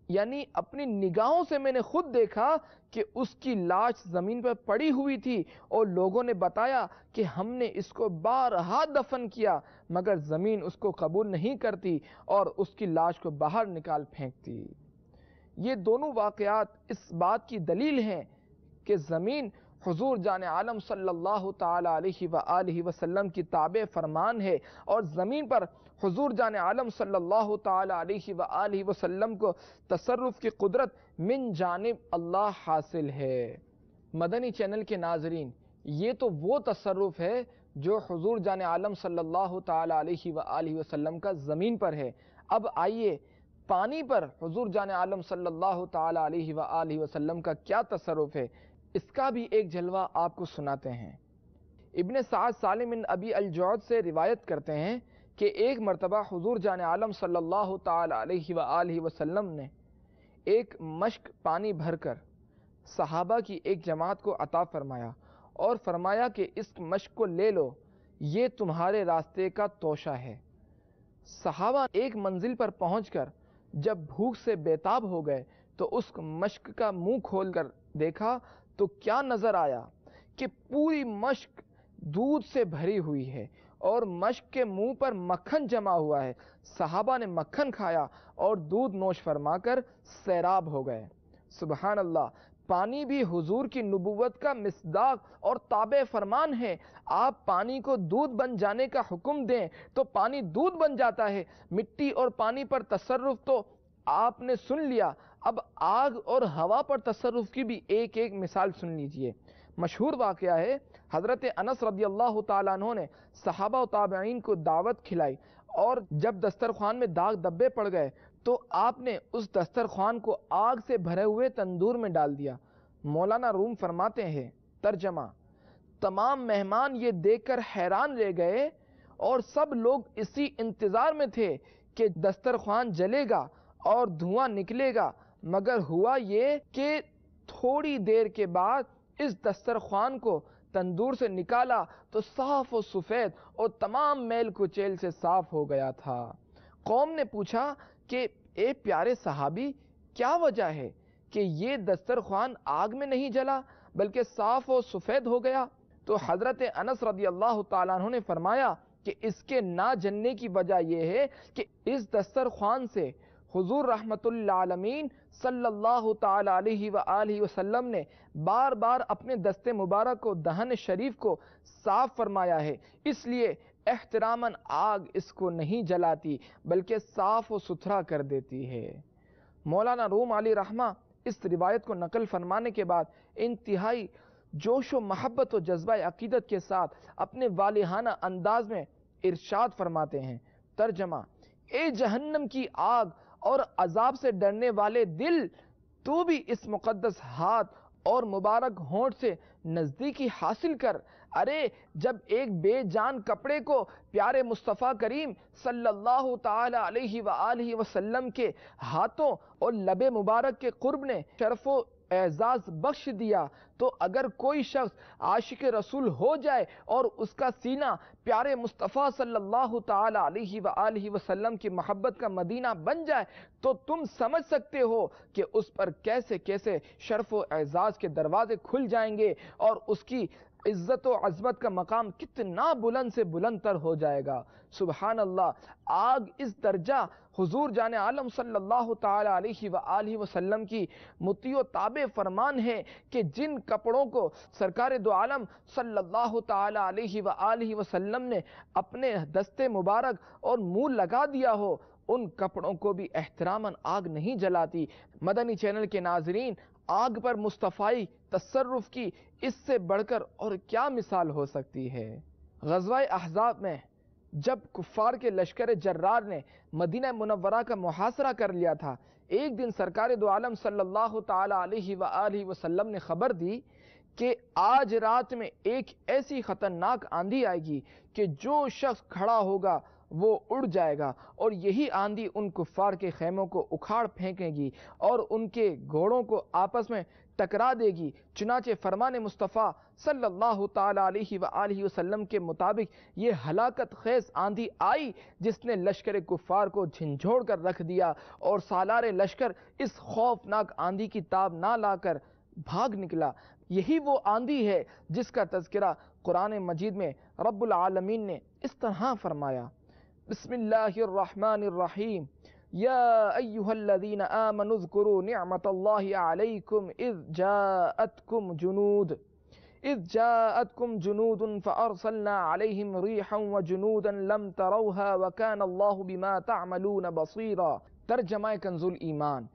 یعنی اپنی نگاہوں سے میں نے خود دیکھا کہ اس کی لاش زمین پر پڑی ہوئی تھی، اور لوگوں نے بتایا کہ ہم نے اس کو بارہا دفن کیا مگر زمین اس کو قبول نہیں کرتی اور اس کی لاش کو باہر نکال پھینکتی۔ یہ دونوں واقعات اس بات کی دلیل ہیں کہ زمین حضور جان عالم صلی اللہ تعالی علیہ وآلہ وسلم کی تابع فرمان ہے، اور زمین پر حضور جان عالم صلی اللہ تعالی علیہ وآلہ وسلم کو تصرف کی قدرت من جانب اللہ حاصل ہے۔ مدنی چینل کے ناظرین، یہ تو وہ تصرف ہے جو حضور جان عالم صلی اللہ تعالی علیہ وآلہ وسلم کا زمین پر ہے۔ اب آئیے پانی پر حضور جان عالم صلی اللہ تعالی علیہ وآلہ وسلم کا کیا تصرف ہے، اس کا بھی ایک جلوہ آپ کو سناتے ہیں۔ ابن سعد سالم بن ابی الجعد سے روایت کرتے ہیں کہ ایک مرتبہ حضور جان عالم صلی اللہ تعالی علیہ وآلہ وسلم نے ایک مشک پانی بھر کر صحابہ کی ایک جماعت کو عطا فرمایا اور فرمایا کہ اس مشک کو لے لو، یہ تمہارے راستے کا توشہ ہے۔ صحابہ ایک منزل پر پہنچ کر جب بھوک سے بیتاب ہو گئے تو اس مشک کا منہ کھول کر دیکھا تو کیا نظر آیا کہ پوری مشک دودھ سے بھری ہوئی ہے اور مشک کے منہ پر مکھن جمع ہوا ہے۔ صحابہ نے مکھن کھایا اور دودھ نوش فرما کر سیراب ہو گئے۔ سبحان اللہ، پانی بھی حضور کی نبوت کا مصداق اور تابع فرمان ہے۔ آپ پانی کو دودھ بن جانے کا حکم دیں تو پانی دودھ بن جاتا ہے۔ مٹی اور پانی پر تصرف تو آپ نے سن لیا، اب آگ اور ہوا پر تصرف کی بھی ایک ایک مثال سن لیجئے۔ مشہور واقعہ ہے، حضرت انس رضی اللہ تعالیٰ عنہ نے صحابہ و تابعین کو دعوت کھلائی اور جب دسترخوان میں داغ دبے پڑ گئے تو آپ نے اس دسترخوان کو آگ سے بھرے ہوئے تندور میں ڈال دیا۔ مولانا روم فرماتے ہیں، ترجمہ: تمام مہمان یہ دیکھ کر حیران رہ گئے اور سب لوگ اسی انتظار میں تھے کہ دسترخوان جلے گا اور دھواں نکلے گا، مگر ہوا یہ کہ تھوڑی دیر کے بعد اس دسترخوان کو تندور سے نکالا تو صاف و سفید اور تمام میل کچیل سے صاف ہو گیا تھا۔ قوم نے پوچھا کہ اے پیارے صحابی، کیا وجہ ہے کہ یہ دسترخوان آگ میں نہیں جلا بلکہ صاف و سفید ہو گیا؟ تو حضرت انس رضی اللہ تعالیٰ عنہ نے فرمایا کہ اس کے نہ جلنے کی وجہ یہ ہے کہ اس دسترخوان سے حضور رحمت للعالمین صلی اللہ تعالی علیہ وآلہ وسلم نے بار بار اپنے دست مبارک کو، دہن شریف کو صاف فرمایا ہے، اس لیے احتراماً آگ اس کو نہیں جلاتی بلکہ صاف و ستھرا کر دیتی ہے۔ مولانا روم علیہ رحمہ اس روایت کو نقل فرمانے کے بعد انتہائی جوش و محبت و جذبہ عقیدت کے ساتھ اپنے والہانہ انداز میں ارشاد فرماتے ہیں، ترجمہ: اے جہنم کی آگ اور عذاب سے ڈرنے والے دل، تو بھی اس مقدس ہاتھ اور مبارک ہونٹ سے نزدیکی حاصل کر۔ ارے جب ایک بے جان کپڑے کو پیارے مصطفیٰ کریم صلی اللہ تعالی علیہ وآلہ وسلم کے ہاتھوں اور لب مبارک کے قرب نے شرف و اعزاز بخش دیا، تو اگر کوئی شخص عاشق رسول ہو جائے اور اس کا سینہ پیارے مصطفیٰ صلی اللہ تعالی علیہ وآلہ وسلم کی محبت کا مدینہ بن جائے تو تم سمجھ سکتے ہو کہ اس پر کیسے کیسے شرف و اعزاز کے دروازے کھل جائیں گے اور اس کی عزت و عظمت کا مقام کتنا بلند سے بلند تر ہو جائے گا۔ سبحان اللہ، آگ اس درجہ حضور جان عالم صلی اللہ تعالی علیہ وآلہ وسلم کی مطیع و تابع فرمان ہے کہ جن کپڑوں کو سرکار دو عالم صلی اللہ تعالی علیہ وآلہ وسلم نے اپنے دست مبارک اور منہ لگا دیا ہو، ان کپڑوں کو بھی احتراماً آگ نہیں جلاتی۔ مدنی چینل کے ناظرین، آگ پر مصطفائی تصرف کی اس سے بڑھ کر اور کیا مثال ہو سکتی ہے؟ غزوہ احزاب میں جب کفار کے لشکر جرار نے مدینہ منورہ کا محاصرہ کر لیا تھا، ایک دن سرکار دو عالم صلی اللہ تعالی علیہ وآلہ وسلم نے خبر دی کہ آج رات میں ایک ایسی خطرناک آندھی آئے گی کہ جو شخص کھڑا ہوگا وہ اڑ جائے گا، اور یہی آندھی ان کفار کے خیموں کو اکھاڑ پھینکے گی اور ان کے گھوڑوں کو آپس میں ٹکرا دے گی۔ چنانچہ فرمان مصطفیٰ صلی اللہ تعالی علیہ وآلہ وسلم کے مطابق یہ ہلاکت خیز آندھی آئی جس نے لشکر کفار کو جھنجھوڑ کر رکھ دیا، اور سالار لشکر اس خوفناک آندھی کی تاب نہ لا کر بھاگ نکلا۔ یہی وہ آندھی ہے جس کا تذکرہ قرآن مجید میں رب العالمین نے اس طرح فرمایا، بسم اللہ الرحمن الرحیم، یا ایہا الذین آمنوا اذکروا نعمت اللہ علیکم اذ جاءتکم جنود فارسلنا علیہم ریحا وجنودا لم تروها وکان اللہ بما تعملون بصیرا۔ ترجمہ کنز الایمان: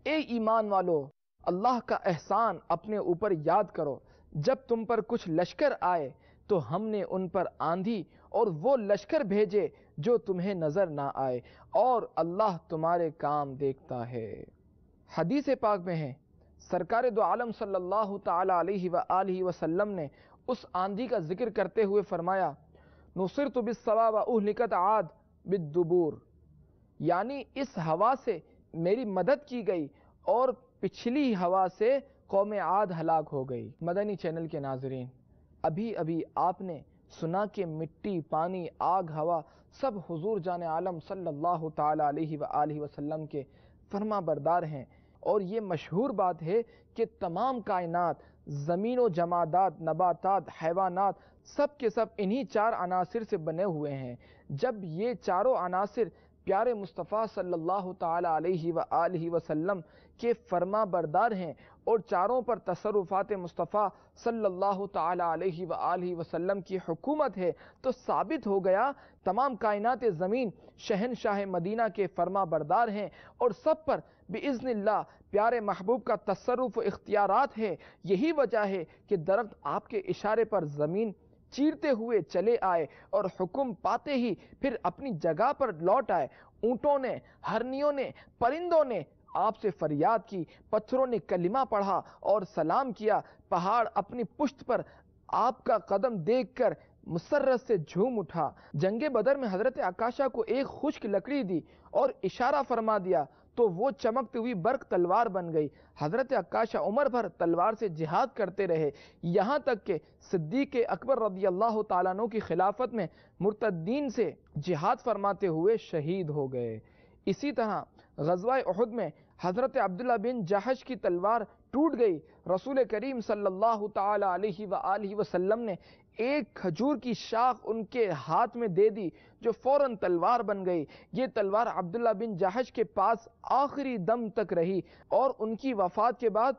اے ایمان والو، اللہ کا احسان اپنے اوپر یاد کرو جب تم پر کچھ لشکر آئے تو ہم نے ان پر آندھی اور وہ لشکر بھیجے جو تمہیں نظر نہ آئے، اور اللہ تمہارے کام دیکھتا ہے۔ حدیث پاک میں ہے، سرکار دو عالم صلی اللہ تعالی علیہ وآلہ وسلم نے اس آندھی کا ذکر کرتے ہوئے فرمایا، نصرت بالصبا واہلکت عاد بالدبور، یعنی اس ہوا سے میری مدد کی گئی اور پچھلی ہوا سے قوم عاد ہلاک ہو گئی۔ مدنی چینل کے ناظرین، ابھی آپ نے سنا کہ مٹی، پانی، آگ، ہوا سب حضور جان عالم صلی اللہ تعالی علیہ وآلہ وسلم کے فرما بردار ہیں، اور یہ مشہور بات ہے کہ تمام کائنات، زمین و جمادات، نباتات، حیوانات، سب کے سب انہی چار عناصر سے بنے ہوئے ہیں۔ جب یہ چاروں عناصر پیارے مصطفیٰ صلی اللہ تعالی علیہ وآلہ وسلم کے فرما بردار ہیں اور چاروں پر تصرفات مصطفیٰ صلی اللہ تعالی علیہ وآلہ وسلم کی حکومت ہے، تو ثابت ہو گیا تمام کائنات زمین شہنشاہ مدینہ کے فرما بردار ہیں، اور سب پر بإذن اللہ پیارے محبوب کا تصرف و اختیارات ہے۔ یہی وجہ ہے کہ درخت آپ کے اشارے پر زمین چیرتے ہوئے چلے آئے اور حکم پاتے ہی پھر اپنی جگہ پر لوٹ آئے۔ اونٹوں نے، ہرنیوں نے، پرندوں نے آپ سے فریاد کی، پتھروں نے کلمہ پڑھا اور سلام کیا، پہاڑ اپنی پشت پر آپ کا قدم دیکھ کر مسرت سے جھوم اٹھا۔ جنگ بدر میں حضرت عکاشہ کو ایک خشک لکڑی دی اور اشارہ فرما دیا تو وہ چمکتی ہوئی برق تلوار بن گئی۔ حضرت عکاشہ عمر بھر تلوار سے جہاد کرتے رہے، یہاں تک کہ صدیق اکبر رضی اللہ تعالیٰ عنہ کی خلافت میں مرتدین سے جہاد فرماتے ہوئے شہید ہو گئے۔ اسی طرح غزوہ احد میں حضرت عبداللہ بن جحش کی تلوار ٹوٹ گئی۔ رسول کریم صلی اللہ تعالی علیہ وآلہ وسلم نے ایک کھجور کی شاخ ان کے ہاتھ میں دے دی جو فوراً تلوار بن گئی۔ یہ تلوار عبداللہ بن جحش کے پاس آخری دم تک رہی اور ان کی وفات کے بعد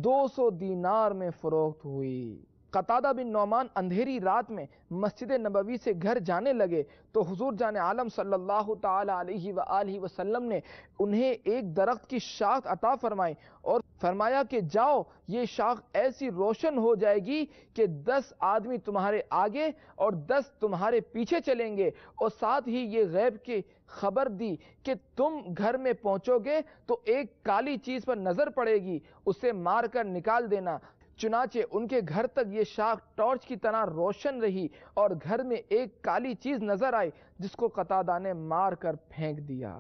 200 دینار میں فروخت ہوئی۔ قتادہ بن نعمان اندھیری رات میں مسجد نبوی سے گھر جانے لگے تو حضور جان عالم صلی اللہ تعالی علیہ وآلہ وسلم نے انہیں ایک درخت کی شاخ عطا فرمائی اور فرمایا کہ جاؤ، یہ شاخ ایسی روشن ہو جائے گی کہ 10 آدمی تمہارے آگے اور 10 تمہارے پیچھے چلیں گے، اور ساتھ ہی یہ غیب کی خبر دی کہ تم گھر میں پہنچو گے تو ایک کالی چیز پر نظر پڑے گی، اسے مار کر نکال دینا۔ چنانچہ ان کے گھر تک یہ شاخ ٹارچ کی طرح روشن رہی اور گھر میں ایک کالی چیز نظر آئی جس کو قتادہ نے مار کر پھینک دیا۔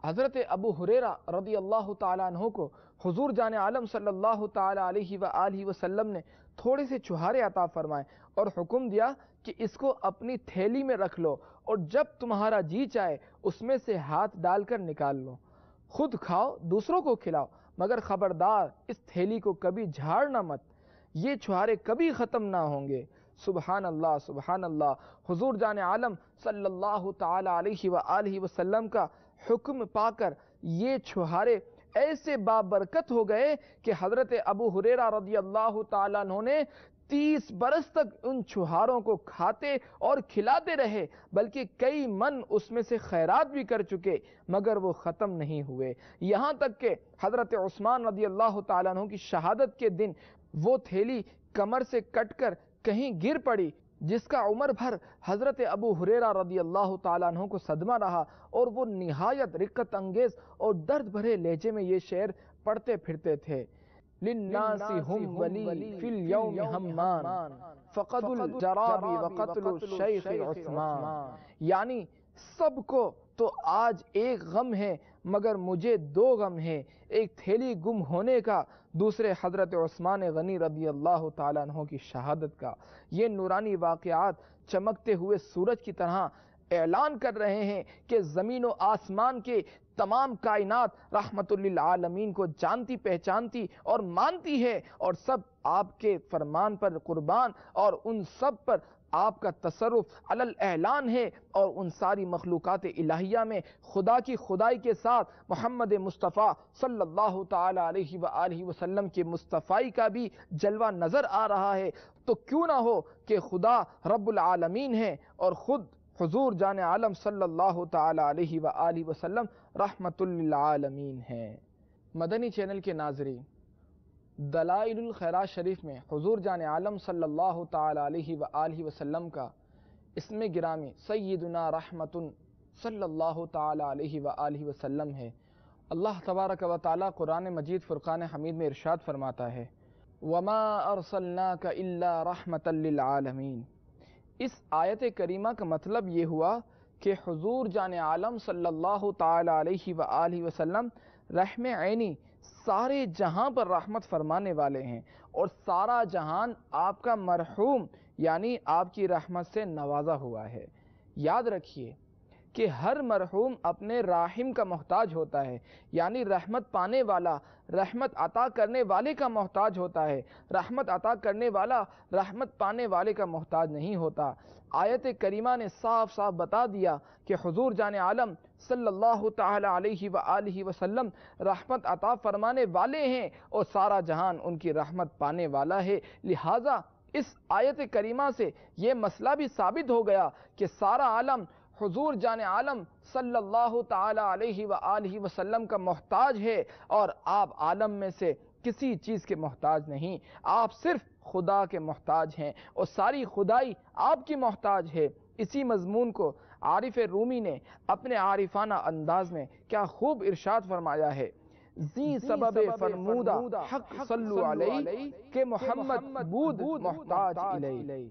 حضرت ابو ہریرہ رضی اللہ تعالیٰ عنہ کو حضور جان عالم صلی اللہ تعالی علیہ وآلہ وسلم نے تھوڑے سے چھہارے عطا فرمائے اور حکم دیا کہ اس کو اپنی تھیلی میں رکھ لو اور جب تمہارا جی چاہے اس میں سے ہاتھ ڈال کر نکال لو، خود کھاؤ، دوسروں کو کھلاؤ، مگر خبردار اس تھیلی کو کبھی جھاڑنا مت، یہ چھہارے کبھی ختم نہ ہوں گے۔ سبحان اللہ، سبحان اللہ۔ حضور جان عالم صلی اللہ تعالی علیہ وآلہ وسلم کا حکم پا کر یہ چھہارے ایسے بابرکت ہو گئے کہ حضرت ابو ہریرہ رضی اللہ تعالیٰ عنہ نے 30 برس تک ان چھہاروں کو کھاتے اور کھلاتے رہے، بلکہ کئی من اس میں سے خیرات بھی کر چکے، مگر وہ ختم نہیں ہوئے، یہاں تک کہ حضرت عثمان رضی اللہ تعالیٰ عنہ کی شہادت کے دن وہ تھیلی کمر سے کٹ کر کہیں گر پڑی، جس کا عمر بھر حضرت ابو ہریرہ رضی اللہ تعالیٰ عنہ کو صدمہ رہا، اور وہ نہایت رقت انگیز اور درد بھرے لہجے میں یہ شعر پڑھتے پھرتے تھے: للناس ہم ولی فی اليوم ہمان فقد الجرابی وقتل الشیخ عثمان، یعنی سب کو تو آج ایک غم ہے مگر مجھے 2 غم ہیں، ایک تھیلی گم ہونے کا، دوسرے حضرت عثمان غنی رضی اللہ تعالیٰ عنہ کی شہادت کا۔ یہ نورانی واقعات چمکتے ہوئے سورج کی طرح اعلان کر رہے ہیں کہ زمین و آسمان کے تمام کائنات رحمت للعالمین کو جانتی، پہچانتی اور مانتی ہے، اور سب آپ کے فرمان پر قربان، اور ان سب پر آپ کا تصرف علی الاعلان ہے، اور ان ساری مخلوقات الہیہ میں خدا کی خدائی کے ساتھ محمد مصطفیٰ صلی اللہ تعالی علیہ وآلہ وسلم کے مصطفائی کا بھی جلوہ نظر آ رہا ہے۔ تو کیوں نہ ہو کہ خدا رب العالمین ہے اور خود حضور جان عالم صلی اللہ تعالی علیہ وآلہ وسلم رحمت للعالمین ہیں۔ مدنی چینل کے ناظرین، دلائل الخیرات شریف میں حضور جان عالم صلی اللہ تعالی علیہ وآلہ وسلم کا اسم گرامی سیدنا رحمت صلی اللہ تعالی علیہ وآلہ وسلم ہے۔ اللہ تبارک و تعالی قرآن مجید فرقان حمید میں ارشاد فرماتا ہے وَمَا أَرْسَلْنَاكَ إِلَّا رَحْمَةً لِّلْعَالَمِينَ۔ اس آیت کریمہ کا مطلب یہ ہوا کہ حضور جان عالم صلی اللہ تعالی علیہ وآلہ وسلم رحم عینی سارے جہاں پر رحمت فرمانے والے ہیں، اور سارا جہان آپ کا مرحوم یعنی آپ کی رحمت سے نوازا ہوا ہے۔ یاد رکھیے کہ ہر مرحوم اپنے راحم کا محتاج ہوتا ہے، یعنی رحمت پانے والا رحمت عطا کرنے والے کا محتاج ہوتا ہے، رحمت عطا کرنے والا رحمت پانے والے کا محتاج نہیں ہوتا۔ آیت کریمہ نے صاف صاف بتا دیا کہ حضور جان عالم صلی اللہ تعالی علیہ وآلہ وسلم رحمت عطا فرمانے والے ہیں اور سارا جہان ان کی رحمت پانے والا ہے۔ لہٰذا اس آیت کریمہ سے یہ مسئلہ بھی ثابت ہو گیا کہ سارا عالم حضور جان عالم صلی اللہ تعالی علیہ وآلہ وسلم کا محتاج ہے، اور آپ عالم میں سے کسی چیز کے محتاج نہیں، آپ صرف خدا کے محتاج ہیں اور ساری خدائی آپ کی محتاج ہے۔ اسی مضمون کو عارف رومی نے اپنے عارفانہ انداز میں کیا خوب ارشاد فرمایا ہے زی سبب فرمودہ حق صلو علیہ کہ محمد بود محتاج الیہ،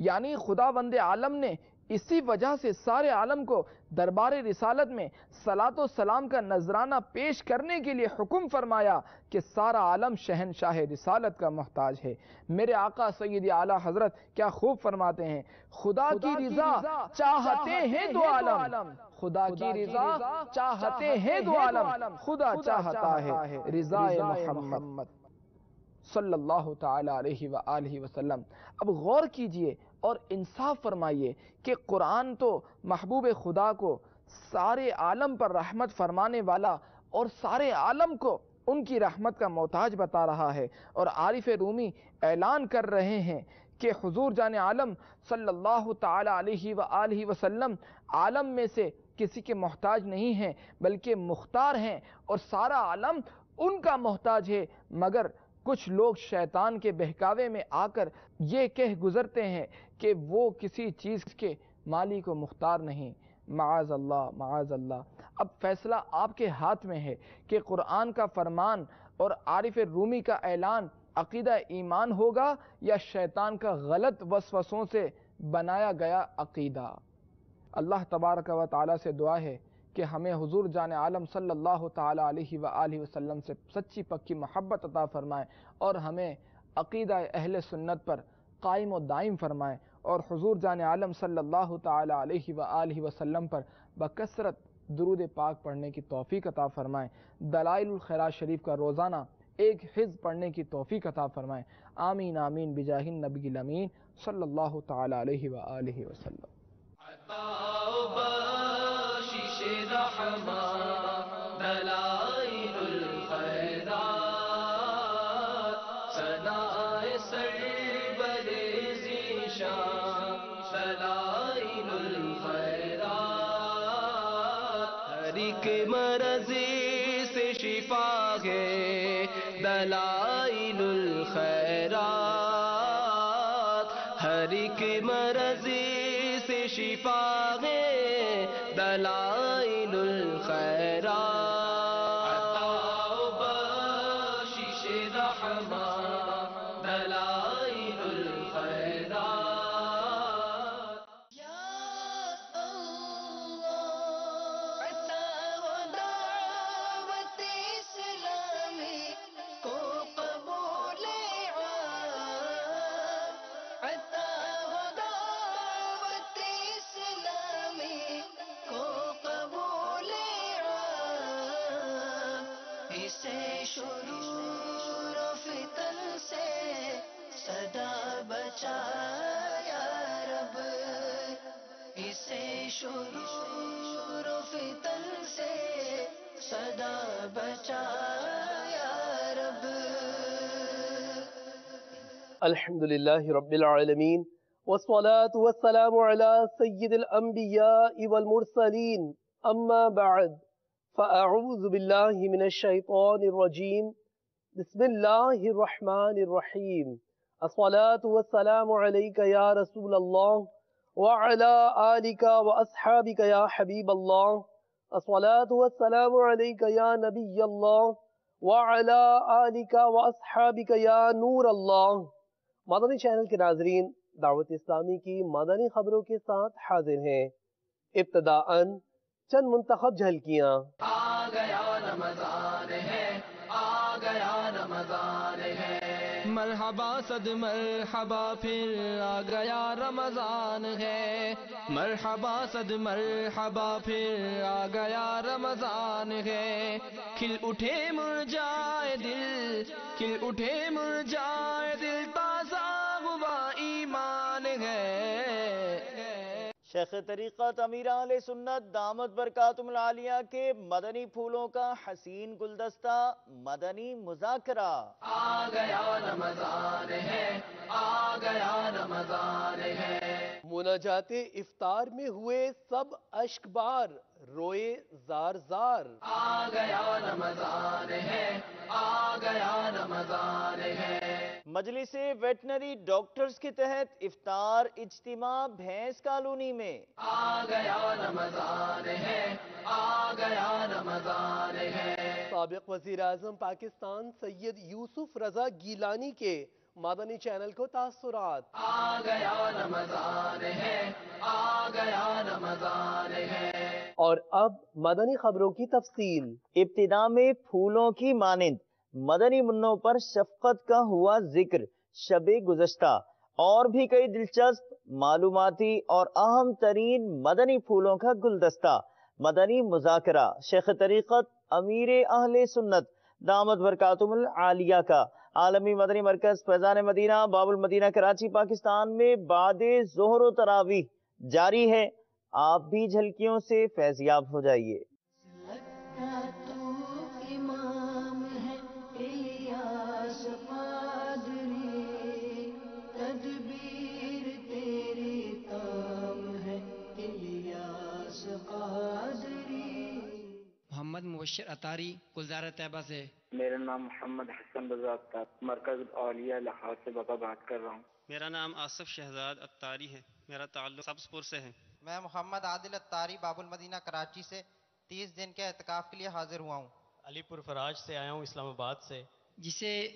یعنی خداوند عالم نے اسی وجہ سے سارے عالم کو دربار رسالت میں صلاۃ و سلام کا نذرانہ پیش کرنے کے لیے حکم فرمایا کہ سارا عالم شہنشاہ رسالت کا محتاج ہے۔ میرے آقا سید اعلیٰ حضرت کیا خوب فرماتے ہیں خدا کی رضا چاہتے ہیں دو عالم، خدا کی رضا چاہتے ہیں دو عالم، خدا چاہتا ہے رضا محمد صلی اللہ تعالی علیہ وآلہ وسلم۔ اب غور کیجئے اور انصاف فرمائیے کہ قرآن تو محبوب خدا کو سارے عالم پر رحمت فرمانے والا اور سارے عالم کو ان کی رحمت کا محتاج بتا رہا ہے، اور عارف رومی اعلان کر رہے ہیں کہ حضور جان عالم صلی اللہ تعالی علیہ وآلہ وسلم عالم میں سے کسی کے محتاج نہیں ہیں بلکہ مختار ہیں، اور سارا عالم ان کا محتاج ہے، مگر کچھ لوگ شیطان کے بہکاوے میں آ کر یہ کہہ گزرتے ہیں کہ وہ کسی چیز کے مالی کو مختار نہیں۔ معاذ اللہ معاذ اللہ۔ اب فیصلہ آپ کے ہاتھ میں ہے کہ قرآن کا فرمان اور عارف رومی کا اعلان عقیدہ ایمان ہوگا یا شیطان کا غلط وسوسوں سے بنایا گیا عقیدہ۔ اللہ تبارک و تعالی سے دعا ہے کہ ہمیں حضور جان عالم صلی اللہ تعالی علیہ وآلہ وسلم سے سچی پکی محبت عطا فرمائے، اور ہمیں عقیدہ اہل سنت پر قائم و دائم فرمائے، اور حضور جان عالم صلی اللہ تعالی علیہ وآلہ وسلم پر بکثرت درود پاک پڑھنے کی توفیق عطا فرمائے، دلائل الخیرات شریف کا روزانہ ایک حزب پڑھنے کی توفیق عطا فرمائے۔ آمین آمین بجاہ النبی الامین صلی اللہ تعالی علیہ وآلہ وسلم۔ دلائل الخیرات ثنائے سرور ذیشان، دلائل الخیرات ہر ایک مرض سے شفا ہے، دلائل الخیرات ہر ایک مرض سے شفا ہے، دلائل الخیرات عطا و بخشش رحمت، دلائل الخیرات۔ یا اللہ عطا و دعوت اسلامی کو قبول عطا و دعوت اسلامی کو قبول اسے شرور و فتن سے صدا بچا یا رب، اسے شرور و فتن سے صدا بچا یا رب۔ الحمد لله رب العالمين والصلاة والسلام على سيد الأنبياء والمرسلين، أما بعد فأعوذ بالله من الشيطان الرجيم، بسم اللہ الرحمن الرحیم. الصلاة والسلام علیک یا رسول اللہ وعلی آلک واصحابک یا حبیب اللہ. الصلاة والسلام علیک یا نبی اللہ وعلی آلک واصحابک یا نور اللہ. مدنی چینل کے ناظرین، دعوت اسلامی کی مدنی خبروں کے ساتھ حاضر ہیں. ابتداءً چند منتخب جھلکیاں. آ گیا رمضان ہے، آ گیا رمضان ہے، مرحبا صد مرحبا پھر آ گیا رمضان ہے، مرحبا صد مرحبا پھر آ گیا رمضان ہے. کھل اٹھے مرجائے دل، کھل اٹھے مرجائے دل، تازہ ہوا ایمان ہے. شیخ طریقت امیر اہل سنت دامت برکاتہم العالیہ کے مدنی پھولوں کا حسین گلدستہ مدنی مذاکرہ. آ گیا رمضان ہے، آ گیا رمضان ہے. مناجات افطار میں ہوئے سب اشک بار، روئے زار زار. آ گیا رمضان ہے، آ گیا رمضان ہے. مجلس ویٹنری ڈاکٹرز کے تحت افطار اجتماع بھینس کالونی میں. آ گیا رمضان ہے، آ گیا رمضان ہے. سابق وزیر اعظم پاکستان سید یوسف رضا گیلانی کے مدنی چینل کو تاثرات. آ گیا رمضان ہے، آ گیا رمضان ہے. اور اب مدنی خبروں کی تفصیل. ابتدا میں پھولوں کی مانند مدنی منوں پر شفقت کا ہوا ذکر شب گزشتہ. اور بھی کئی دلچسپ معلوماتی اور اہم ترین مدنی پھولوں کا گلدستہ مدنی مذاکرہ شیخ طریقت امیر اہل سنت دامت برکاتہم العالیہ کا عالمی مدنی مرکز فیضان مدینہ باب المدینہ کراچی پاکستان میں بعد ظہر و تراویح جاری ہے. آپ بھی جھلکیوں سے فیضیاب ہو جائیے. لگتا تو امام ہے الیاس قادری، تدبیر تیری تام ہے الیاس قادری. محمد مبشر اتاری گلزار طیبہ سے. میرا نام محمد حسن رضا اتاری، مرکز اولیاء لاہور سے بابا بات کر رہا ہوں. میرا نام آصف شہزاد اتاری ہے، میرا تعلق سبز پور سے ہے. میں محمد عادل اتاری باب المدینہ کراچی سے 30 دن کے اعتکاف کے لیے حاضر ہوا ہوں. علی پور فراج سے آیا ہوں، اسلام آباد سے. جسے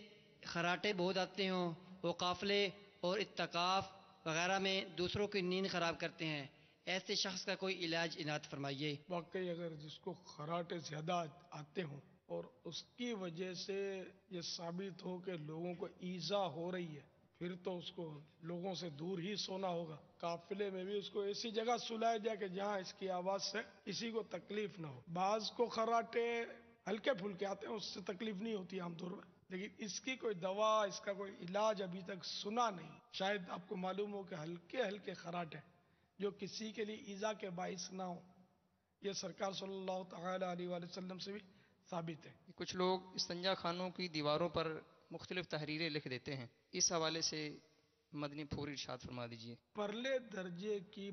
خراٹے بہت آتے ہوں، وہ قافلے اور اتقاف وغیرہ میں دوسروں کی نیند خراب کرتے ہیں، ایسے شخص کا کوئی علاج عنایت فرمائیے. واقعی اگر جس کو خراٹے زیادہ آتے ہوں اور اس کی وجہ سے یہ ثابت ہو کہ لوگوں کو ایذا ہو رہی ہے، پھر تو اس کو لوگوں سے دور ہی سونا ہوگا. قافلے میں بھی اس کو ایسی جگہ سلایا جائے کہ جہاں اس کی آواز سے کسی کو تکلیف نہ ہو. بعض کو خراٹے ہلکے پھلکے آتے ہیں، اس سے تکلیف نہیں ہوتی عام طور میں، لیکن اس کی کوئی دوا، اس کا کوئی علاج ابھی تک سنا نہیں. شاید آپ کو معلوم ہو کہ ہلکے ہلکے خراٹے جو کسی کے لیے ایذا کے باعث نہ ہو، یہ سرکار صلی اللہ تعالی علیہ وآلہ وسلم سے بھی ثابت ہے. کچھ لوگ استنجا خانوں کی دیواروں پر مختلف تحریریں لکھ دیتے ہیں، اس حوالے سے مدنی پھول ارشاد فرما دیجیے. پرلے درجے کی